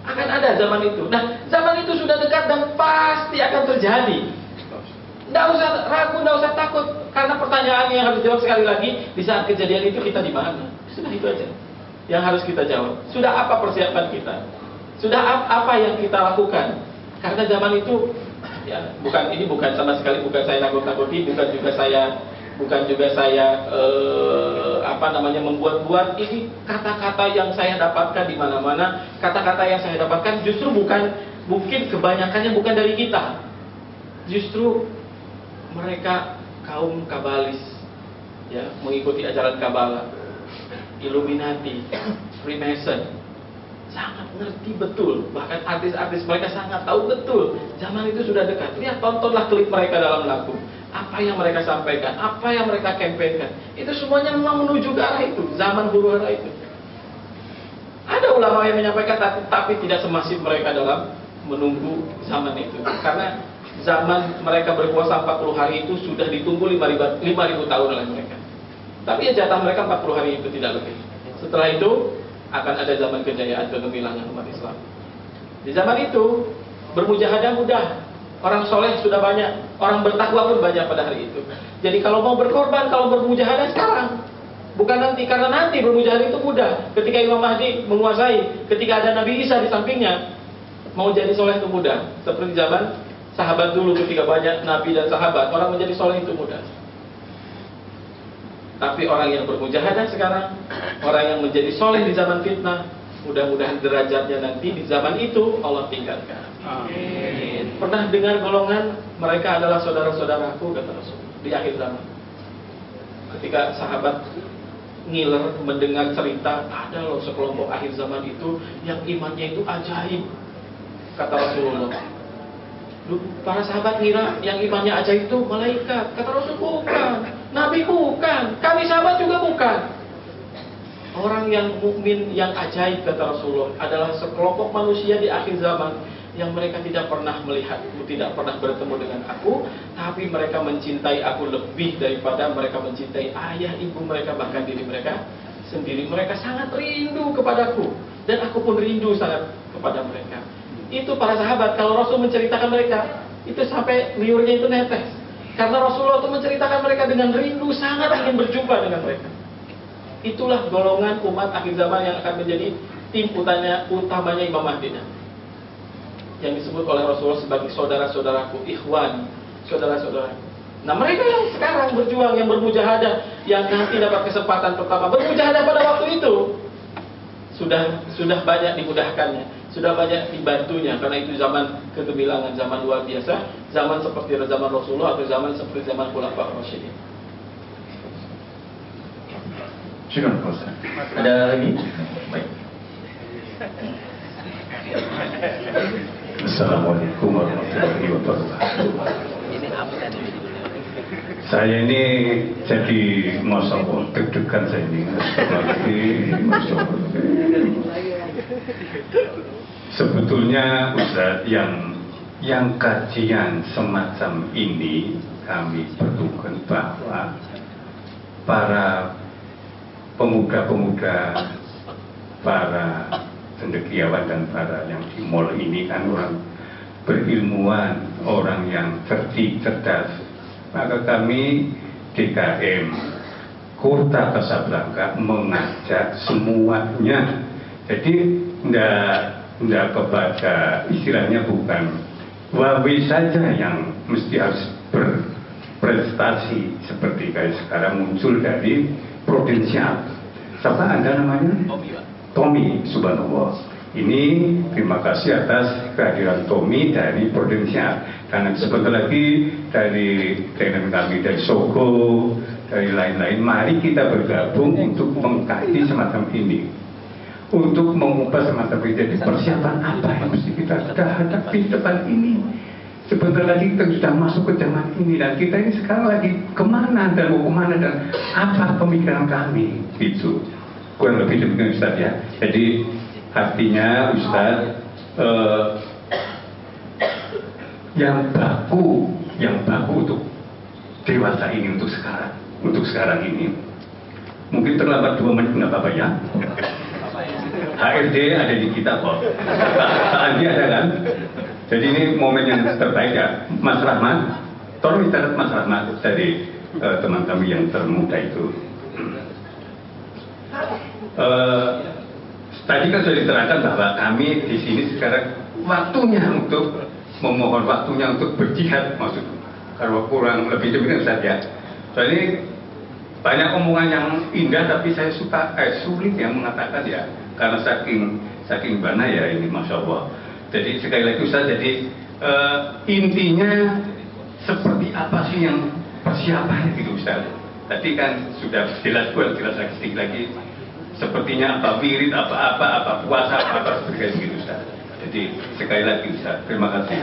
Akan ada zaman itu. Nah, zaman itu sudah dekat dan pasti akan terjadi. Tidak usah ragu, tidak usah takut. Karena pertanyaan yang harus dijawab sekali lagi, di saat kejadian itu kita di mana? Sudah itu aja yang harus kita jawab. Sudah apa persiapan kita? Sudah apa yang kita lakukan? Karena zaman itu, ya, bukan sama sekali, bukan saya nakut-nakuti, bukan juga saya membuat-buat. Ini kata-kata yang saya dapatkan di mana-mana. Kata-kata yang saya dapatkan justru mungkin kebanyakannya bukan dari kita. Justru mereka kaum kabalis, ya, mengikuti ajaran Kabbalah, Illuminati, Freemason, sangat ngerti betul. Bahkan artis-artis mereka sangat tahu betul zaman itu sudah dekat. Lihat, tontonlah klip mereka dalam lagu. Apa yang mereka sampaikan, apa yang mereka kampanyekan, itu semuanya memang menuju ke arah itu, zaman huru hara itu. Ada ulama yang menyampaikan, tapi tidak semasif mereka dalam menunggu zaman itu. Karena zaman mereka berpuasa 40 hari itu sudah ditunggu 5.000 tahun oleh mereka. Tapi ya jatah mereka 40 hari itu, tidak lebih. Setelah itu akan ada zaman kejayaan dan kemilangan umat Islam. Di zaman itu bermujahadah mudah. Orang soleh sudah banyak, orang bertakwa pun banyak pada hari itu. Jadi kalau mau berkorban, kalau bermujahadah sekarang, bukan nanti. Karena nanti bermujahadah itu mudah. Ketika Imam Mahdi menguasai, ketika ada Nabi Isa di sampingnya, mau jadi soleh itu mudah. Seperti zaman sahabat dulu, ketika banyak Nabi dan sahabat, orang menjadi soleh itu mudah. Tapi orang yang bermujahadah sekarang, orang yang menjadi soleh di zaman fitnah, mudah-mudahan derajatnya nanti di zaman itu Allah tingkatkan. Amin. Pernah dengar golongan mereka adalah saudara-saudaraku, kata Rasul, di akhir zaman. Ketika sahabat ngiler mendengar cerita, ada loh sekelompok akhir zaman itu yang imannya itu ajaib, kata Rasulullah. Para sahabat ngira yang imannya ajaib itu malaikat. Kata Rasul, bukan. Nabi bukan. Kami sahabat juga bukan. Orang yang mukmin yang ajaib, kata Rasulullah, adalah sekelompok manusia di akhir zaman yang mereka tidak pernah melihatku, tidak pernah bertemu dengan aku, tapi mereka mencintai aku lebih daripada mereka mencintai ayah, ibu mereka, bahkan diri mereka sendiri. Mereka sangat rindu kepadaku, dan aku pun rindu sangat kepada mereka. Itu para sahabat, kalau Rasul menceritakan mereka, itu sampai liurnya itu netes. Karena Rasulullah itu menceritakan mereka dengan rindu, sangat ingin berjumpa dengan mereka. Itulah golongan umat akhir zaman yang akan menjadi tim utamanya Imam Mahdi, yang disebut oleh Rasulullah sebagai saudara-saudaraku, ikhwan, saudara-saudara. Nah, mereka yang sekarang berjuang, yang bermujahadah, yang nanti dapat kesempatan pertama bermujahadah pada waktu itu, sudah banyak dimudahkannya, sudah banyak dibantunya, karena itu zaman kegemilangan, zaman luar biasa, zaman seperti zaman Rasulullah atau zaman seperti zaman Khulafaur Rasyidin. Syukur, Pak Ustaz. Ada lagi? Baik. Assalamualaikum warahmatullahi wabarakatuh. Saya ini jadi Masya Allah, deg-degan saya ini. Masya Allah. Sebetulnya Ustaz, yang kajian semacam ini kami perlukan bahwa para pemuda-pemuda, para cendekiawan dan para yang di mall ini kan orang berilmuwan, orang yang cerdas. Maka kami DKM Kota Kasablanka mengajak semuanya. Jadi tidak kepada istilahnya bukan Wawi saja yang mesti harus berprestasi seperti kayak sekarang muncul dari Prudensial. Siapa Anda namanya? Tommy, subhanallah. Ini terima kasih atas kehadiran Tommy dari Prudensial. Dan sebentar lagi dari dengan kami dari Soko, dari lain-lain. Mari kita bergabung untuk mengkaji semacam ini, untuk mengubah semacam ini. Jadi persiapan apa yang mesti kita hadapi depan ini? Sebentar lagi kita sudah masuk ke zaman ini, dan kita ini sekarang lagi kemana dan mau kemana dan apa pemikiran kami itu. Kurang lebih demikian Ustaz ya. Jadi artinya Ustaz, yang baku untuk dewasa ini, untuk sekarang ini, mungkin terlambat 2 menit nggak apa-apa ya. HRD ada di kita kok, Pak Andi ada kan. Jadi ini momen yang terbaik ya. Mas Rahmat, tolong dicatat Mas Rahmat dari teman kami yang termuda itu. Tadi kan sudah diterangkan bahwa kami di sini sekarang waktunya untuk memohon, waktunya untuk berjihad, maksud kalau kurang lebih demikian Ustaz ya. Soalnya banyak omongan yang indah tapi saya sulit yang mengatakan ya, karena saking banyak ya ini, Masya Allah. Jadi sekali lagi Ustaz, jadi intinya seperti apa sih yang persiapannya gitu Ustaz. Tadi kan sudah jelas lagi sedikit lagi. Sepertinya apa wirid, apa puasa, apa seperti itu Ustaz. Jadi sekali lagi Ustaz, terima kasih.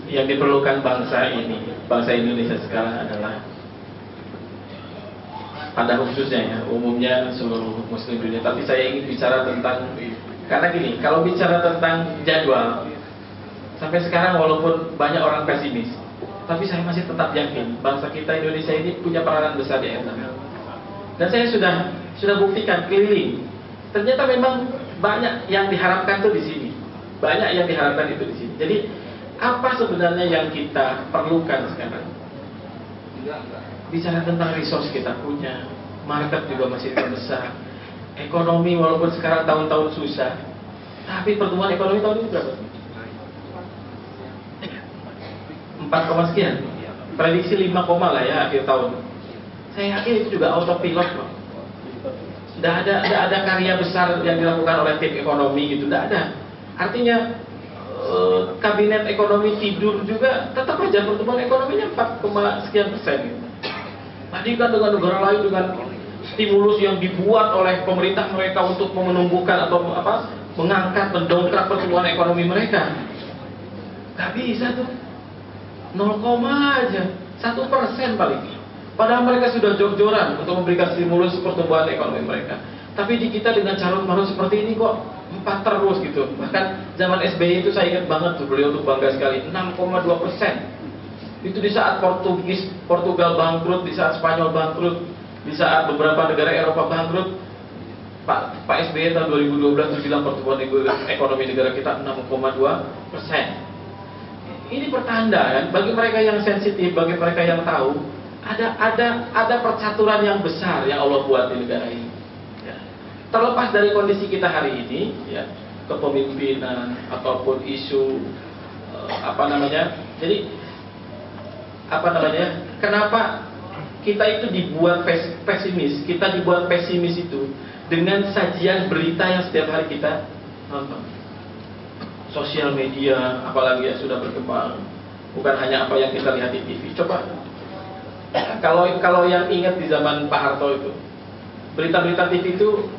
Yang diperlukan bangsa Indonesia sekarang adalah, pada khususnya ya, umumnya seluruh muslim dunia, tapi saya ingin bicara tentang, karena gini, kalau bicara tentang jadwal, sampai sekarang walaupun banyak orang pesimis, tapi saya masih tetap yakin bangsa kita Indonesia ini punya peranan besar di M6. Dan saya sudah buktikan keliling, ternyata memang banyak yang diharapkan tuh di sini, banyak yang diharapkan itu di sini. Jadi apa sebenarnya yang kita perlukan sekarang? Bicara tentang resource kita punya, market juga masih terbesar, ekonomi walaupun sekarang tahun-tahun susah, Tapi pertumbuhan ekonomi tahun ini berapa? 4, sekian. Prediksi 5, lah ya akhir tahun. Saya yakin itu juga autopilot kok. Tidak ada karya besar yang dilakukan oleh tim ekonomi gitu, tidak ada. Artinya kabinet ekonomi tidur juga tetap aja pertumbuhan ekonominya 4, sekian persen. Gitu. Bandingkan dengan negara lain dengan stimulus yang dibuat oleh pemerintah mereka untuk menumbuhkan atau mengangkat, mendongkrak pertumbuhan ekonomi mereka. Gak bisa tuh. 0, aja, 1% paling. Padahal mereka sudah jor-joran untuk memberikan stimulus pertumbuhan ekonomi mereka. Tapi di kita dengan carut-marut seperti ini kok 4 terus gitu. Bahkan zaman SBY itu saya ingat banget tuh, beliau tuh bangga sekali 6,2%. Itu di saat Portugal bangkrut, di saat Spanyol bangkrut, di saat beberapa negara Eropa bangkrut. Pak SBY tahun 2012 itu bilang pertumbuhan ekonomi negara kita 6,2%. Ini pertanda kan, bagi mereka yang sensitif, bagi mereka yang tahu, ada percaturan yang besar yang Allah buat di negara ini. Ya. Terlepas dari kondisi kita hari ini, ya, kepemimpinan ataupun isu kenapa kita itu dibuat pesimis, kita dibuat pesimis itu dengan sajian berita yang setiap hari kita nonton. Sosial media, apalagi ya sudah berkembang. Bukan hanya apa yang kita lihat di TV. Coba, kalau yang ingat di zaman Pak Harto itu, berita-berita TV itu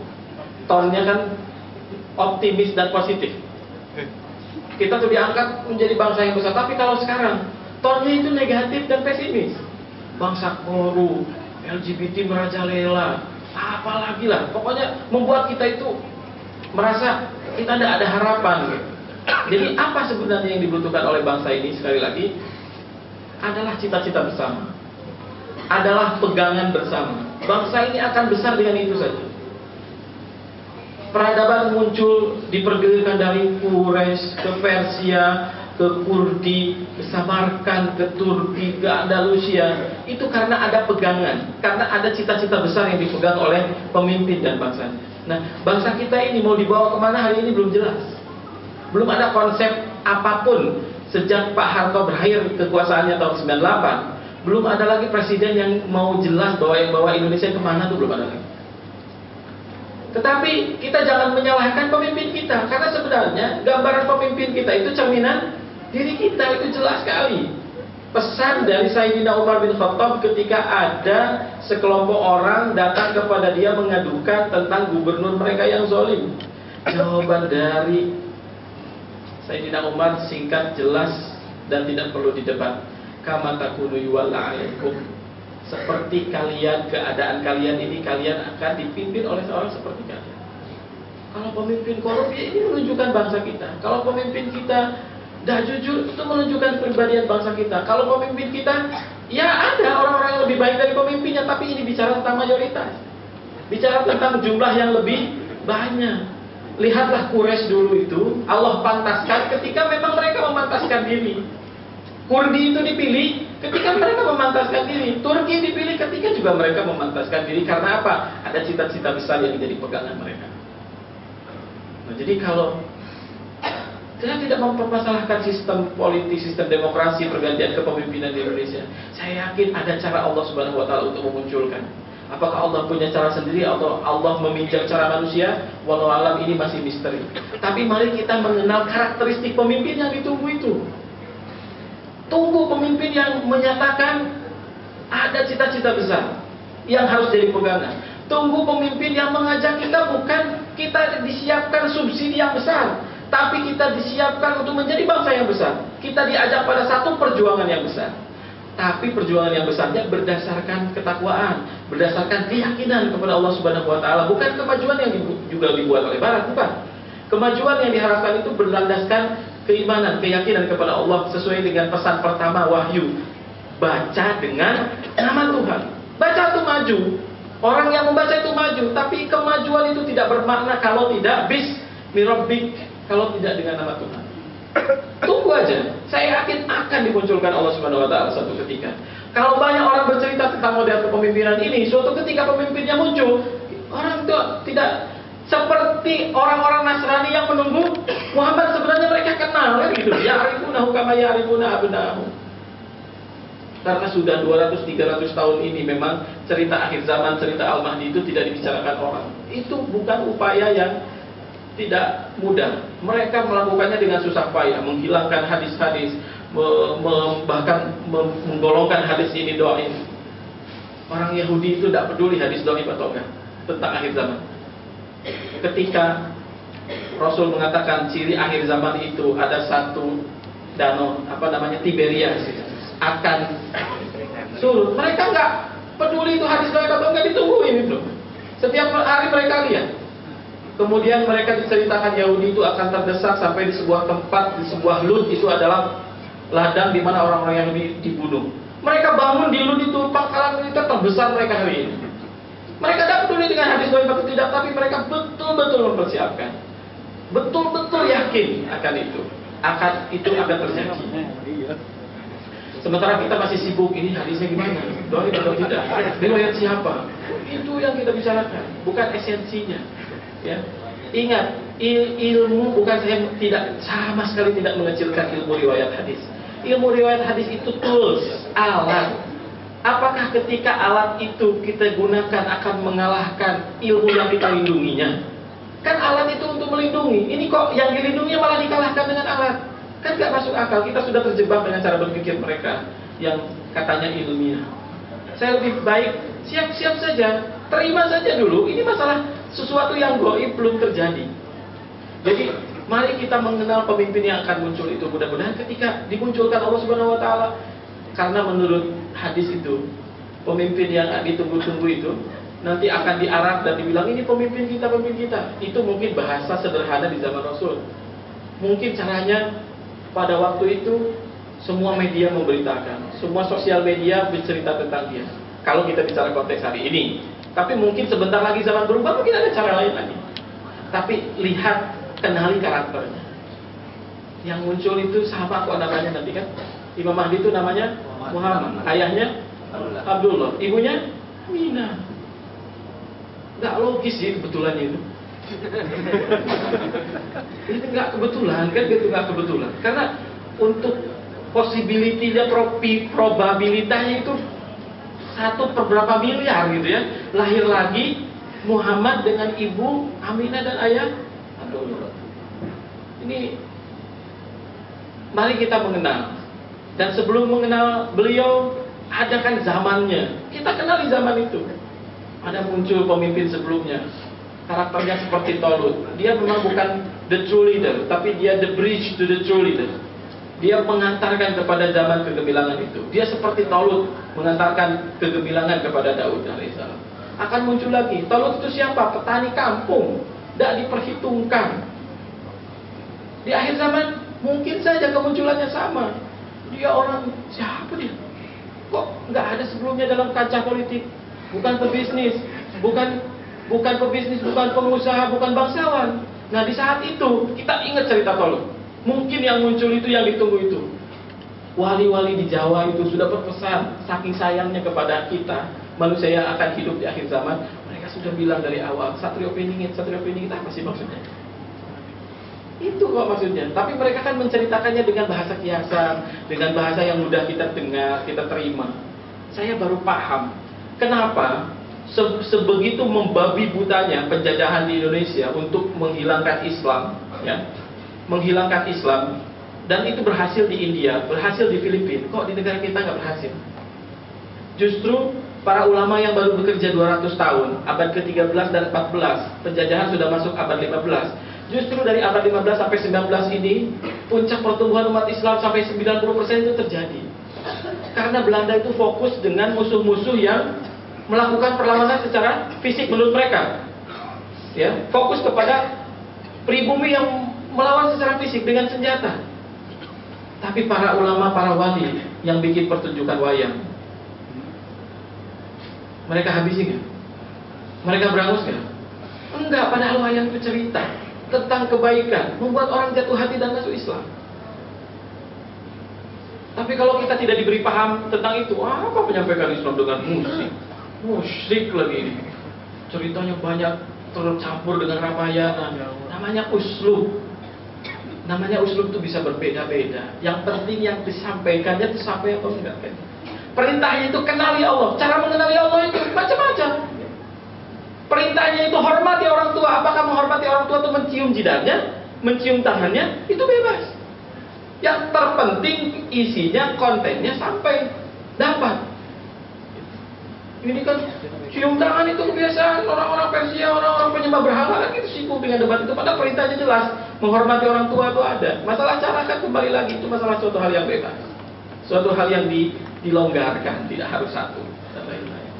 tonnya kan optimis dan positif. Kita tuh diangkat menjadi bangsa yang besar. Tapi kalau sekarang tonnya itu negatif dan pesimis. Bangsa korup, LGBT merajalela, apalagi lah. Pokoknya membuat kita itu merasa kita tidak ada harapan gitu. Jadi apa sebenarnya yang dibutuhkan oleh bangsa ini? Sekali lagi, adalah cita-cita bersama, adalah pegangan bersama. Bangsa ini akan besar dengan itu saja. Peradaban muncul, dipergerakan dari Quraisy ke Persia, ke Kurdi, ke Samarkand, ke Turki, ke Andalusia. Itu karena ada pegangan, karena ada cita-cita besar yang dipegang oleh pemimpin dan bangsanya. Nah, bangsa kita ini mau dibawa kemana hari ini belum jelas. Belum ada konsep apapun sejak Pak Harto berakhir kekuasaannya tahun 98. Belum ada lagi presiden yang mau jelas bawa Indonesia kemana, tuh belum ada lagi. Tetapi kita jangan menyalahkan pemimpin kita, karena sebenarnya gambaran pemimpin kita itu cerminan diri kita, itu jelas sekali. Pesan dari Sayyidina Umar bin Khattab ketika ada sekelompok orang datang kepada dia mengadukan tentang gubernur mereka yang zalim. Jawaban dari Sayyidina Umar singkat, jelas, dan tidak perlu didebat. Kama takunu yuwalla alaikum. Seperti kalian, keadaan kalian ini, kalian akan dipimpin oleh seorang seperti kalian. Kalau pemimpin korup, ya ini menunjukkan bangsa kita. Kalau pemimpin kita dah jujur, itu menunjukkan kepribadian bangsa kita. Kalau pemimpin kita, ya ada orang-orang yang lebih baik dari pemimpinnya, tapi ini bicara tentang mayoritas. Bicara tentang jumlah yang lebih banyak. Lihatlah Quraisy dulu itu, Allah pantaskan ketika memang mereka memantaskan diri. Kurdi itu dipilih ketika mereka memantaskan diri. Turki dipilih ketika juga mereka memantaskan diri. Karena apa? Ada cita-cita besar yang menjadi pegangan mereka. Nah, jadi kalau kita tidak mempermasalahkan sistem politik, sistem demokrasi, pergantian kepemimpinan di Indonesia, saya yakin ada cara Allah Subhanahu wa Ta'ala untuk memunculkan. Apakah Allah punya cara sendiri atau Allah meminjam cara manusia? Walau alam, ini masih misteri. Tapi mari kita mengenal karakteristik pemimpin yang ditunggu itu. Tunggu pemimpin yang menyatakan ada cita-cita besar yang harus jadi pegangan. Tunggu pemimpin yang mengajak kita, bukan kita disiapkan subsidi yang besar, tapi kita disiapkan untuk menjadi bangsa yang besar. Kita diajak pada satu perjuangan yang besar. Tapi perjuangan yang besarnya berdasarkan ketakwaan, berdasarkan keyakinan kepada Allah Subhanahu wa Ta'ala, bukan kemajuan yang juga dibuat oleh Barat, bukan. Kemajuan yang diharapkan itu berlandaskan keimanan, keyakinan kepada Allah sesuai dengan pesan pertama wahyu. Baca dengan nama Tuhan. Baca itu maju. Orang yang membaca itu maju, tapi kemajuan itu tidak bermakna kalau tidak bismi rabbik, kalau tidak dengan nama Tuhan. Tunggu aja, saya yakin akan dimunculkan Allah Subhanahu wa Ta'ala suatu ketika. Kalau banyak orang bercerita tentang model kepemimpinan ini, suatu ketika pemimpinnya muncul, orang itu tidak seperti orang-orang Nasrani yang menunggu Muhammad sebenarnya mereka kenal kan gitu. Ya'rifunahu kama ya'rifuna abna'ahum. Karena sudah 200-300 tahun ini memang cerita akhir zaman, cerita Al-Mahdi itu tidak dibicarakan orang. Itu bukan upaya yang tidak mudah. Mereka melakukannya dengan susah payah, menghilangkan hadis-hadis, bahkan menggolongkan hadis ini doain. Orang Yahudi itu tidak peduli hadis doain atau enggak tentang akhir zaman. Ketika Rasul mengatakan ciri akhir zaman itu ada satu danau, Tiberias, akan surut. Mereka nggak peduli itu hadis doain atau enggak, ditungguin itu. Setiap hari mereka lihat. Kemudian mereka diceritakan Yahudi itu akan terdesak sampai di sebuah tempat, di sebuah Lut, itu adalah ladang di mana orang-orang Yahudi dibunuh. Mereka bangun di Lut itu, pangkalan militer terbesar mereka hari ini. Mereka tidak peduli dengan hadis doain atau tidak, tapi mereka betul-betul mempersiapkan, betul-betul yakin akan itu akan terjadi. Sementara kita masih sibuk, ini hadisnya gimana, doain atau tidak, riwayat siapa, itu yang kita bicarakan, bukan esensinya. Ya, ingat, ilmu bukan sama sekali tidak mengecilkan ilmu riwayat hadis. Ilmu riwayat hadis itu tools, alat. Apakah ketika alat itu kita gunakan akan mengalahkan ilmu yang kita lindunginya? Kan alat itu untuk melindungi. Ini kok yang dilindungi malah dikalahkan dengan alat? Kan gak masuk akal. Kita sudah terjebak dengan cara berpikir mereka yang katanya ilmiah. Saya lebih baik siap-siap saja, terima saja dulu. Ini masalah sesuatu yang gaib belum terjadi. Jadi mari kita mengenal pemimpin yang akan muncul itu. Mudah-mudahan ketika dimunculkan Allah Subhanahu Wa Taala, karena menurut hadis itu pemimpin yang ditunggu-tunggu itu nanti akan diarak dan dibilang ini pemimpin kita, pemimpin kita. Itu mungkin bahasa sederhana di zaman Rasul. Mungkin caranya pada waktu itu semua media memberitakan, semua sosial media bercerita tentang dia. Kalau kita bicara konteks hari ini, tapi mungkin sebentar lagi zaman berubah, mungkin ada cara lain lagi. Tapi lihat, kenali karakternya. Yang muncul itu sama kok namanya nanti kan. Imam Mahdi itu namanya Muhammad, ayahnya Abdullah, ibunya Mina. Nggak logis sih kebetulan itu. Ini nggak kebetulan kan, gitu, nggak kebetulan. Karena untuk possibility-nya, probabilitasnya itu 1/berapa miliar gitu ya. Lahir lagi Muhammad dengan ibu Aminah dan ayah Abdullah. Ini mari kita mengenal. Dan sebelum mengenal beliau, ada kan zamannya. Kita kenal di zaman itu. Ada muncul pemimpin sebelumnya. Karakternya seperti Tolut. Dia memang bukan the true leader, tapi dia the bridge to the true leader. Dia mengantarkan kepada zaman kegemilangan itu. Dia seperti Tolut, mengantarkan kegemilangan kepada Daud alaihissalam. Akan muncul lagi. Tolut itu siapa? Petani kampung. Tidak diperhitungkan. Di akhir zaman mungkin saja kemunculannya sama. Dia orang siapa dia? Kok nggak ada sebelumnya dalam kancah politik? Bukan pebisnis, bukan pebisnis, bukan pengusaha, bukan bangsawan. Nah di saat itu kita ingat cerita Tolut. Mungkin yang muncul itu yang ditunggu itu. Wali-wali di Jawa itu sudah berpesan, saking sayangnya kepada kita manusia yang akan hidup di akhir zaman. Mereka sudah bilang dari awal, Satrio Piningit apa sih maksudnya? Itu kok maksudnya. Tapi mereka kan menceritakannya dengan bahasa kiasan, dengan bahasa yang mudah kita dengar, kita terima. Saya baru paham kenapa sebegitu membabi butanya penjajahan di Indonesia untuk menghilangkan Islam, ya, menghilangkan Islam, dan itu berhasil di India, berhasil di Filipina. Kok di negara kita nggak berhasil? Justru para ulama yang baru bekerja 200 tahun, abad ke-13 dan 14, penjajahan sudah masuk abad 15. Justru dari abad 15 sampai 19 ini, puncak pertumbuhan umat Islam sampai 90% itu terjadi. Karena Belanda itu fokus dengan musuh-musuh yang melakukan perlawanan secara fisik menurut mereka. Ya, fokus kepada pribumi yang melawan secara fisik dengan senjata. Tapi para ulama, para wali yang bikin pertunjukan wayang, mereka habisi nggak? Mereka berangus nggak? Enggak, padahal wayang itu cerita tentang kebaikan, membuat orang jatuh hati dan masuk Islam. Tapi kalau kita tidak diberi paham tentang itu, apa menyampaikan Islam dengan musik? Musik lagi ini. Ceritanya banyak tercampur dengan Ramayana. Namanya uslub. Namanya uslub itu bisa berbeda-beda. Yang penting yang disampaikannya itu sampai atau enggak kan? Perintahnya itu kenali Allah. Cara mengenali Allah itu macam-macam. Perintahnya itu hormati orang tua. Apakah menghormati orang tua itu mencium jidatnya, mencium tangannya? Itu bebas. Yang terpenting isinya, kontennya sampai dapat. Ini kan cium tangan itu kebiasaan orang-orang Persia, orang-orang penyembah berhala kan itu sibuk dengan debat itu. Padahal perintahnya jelas, menghormati orang tua itu ada. Masalah cara kan kembali lagi itu masalah suatu hal yang bebas, suatu hal yang dilonggarkan, tidak harus satu dan lain-lain.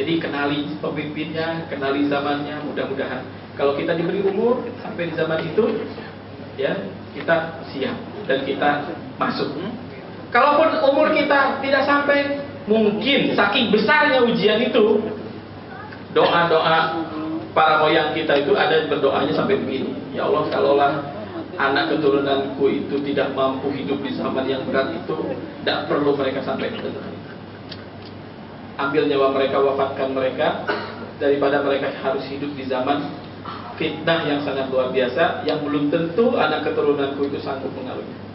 Jadi kenali pemimpinnya, kenali zamannya. Mudah-mudahan kalau kita diberi umur sampai di zaman itu, ya kita siap dan kita masuk. Kalaupun umur kita tidak sampai, mungkin saking besarnya ujian itu, doa-doa para moyang kita itu ada berdoanya sampai begini. Ya Allah, kalaulah anak keturunanku itu tidak mampu hidup di zaman yang berat itu, tidak perlu mereka sampai ke neraka. Ambil nyawa mereka, wafatkan mereka, daripada mereka harus hidup di zaman fitnah yang sangat luar biasa, yang belum tentu anak keturunanku itu sanggup mengaluinya.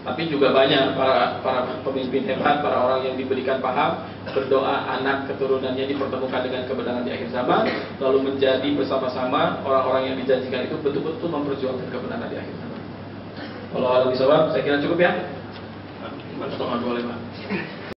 Tapi juga banyak para pemimpin hebat, para orang yang diberikan paham, berdoa anak keturunannya dipertemukan dengan kebenaran di akhir zaman, lalu menjadi bersama-sama orang-orang yang dijanjikan itu betul-betul memperjuangkan kebenaran di akhir zaman. Kalau ada bisawab, saya kira cukup ya. 1,25.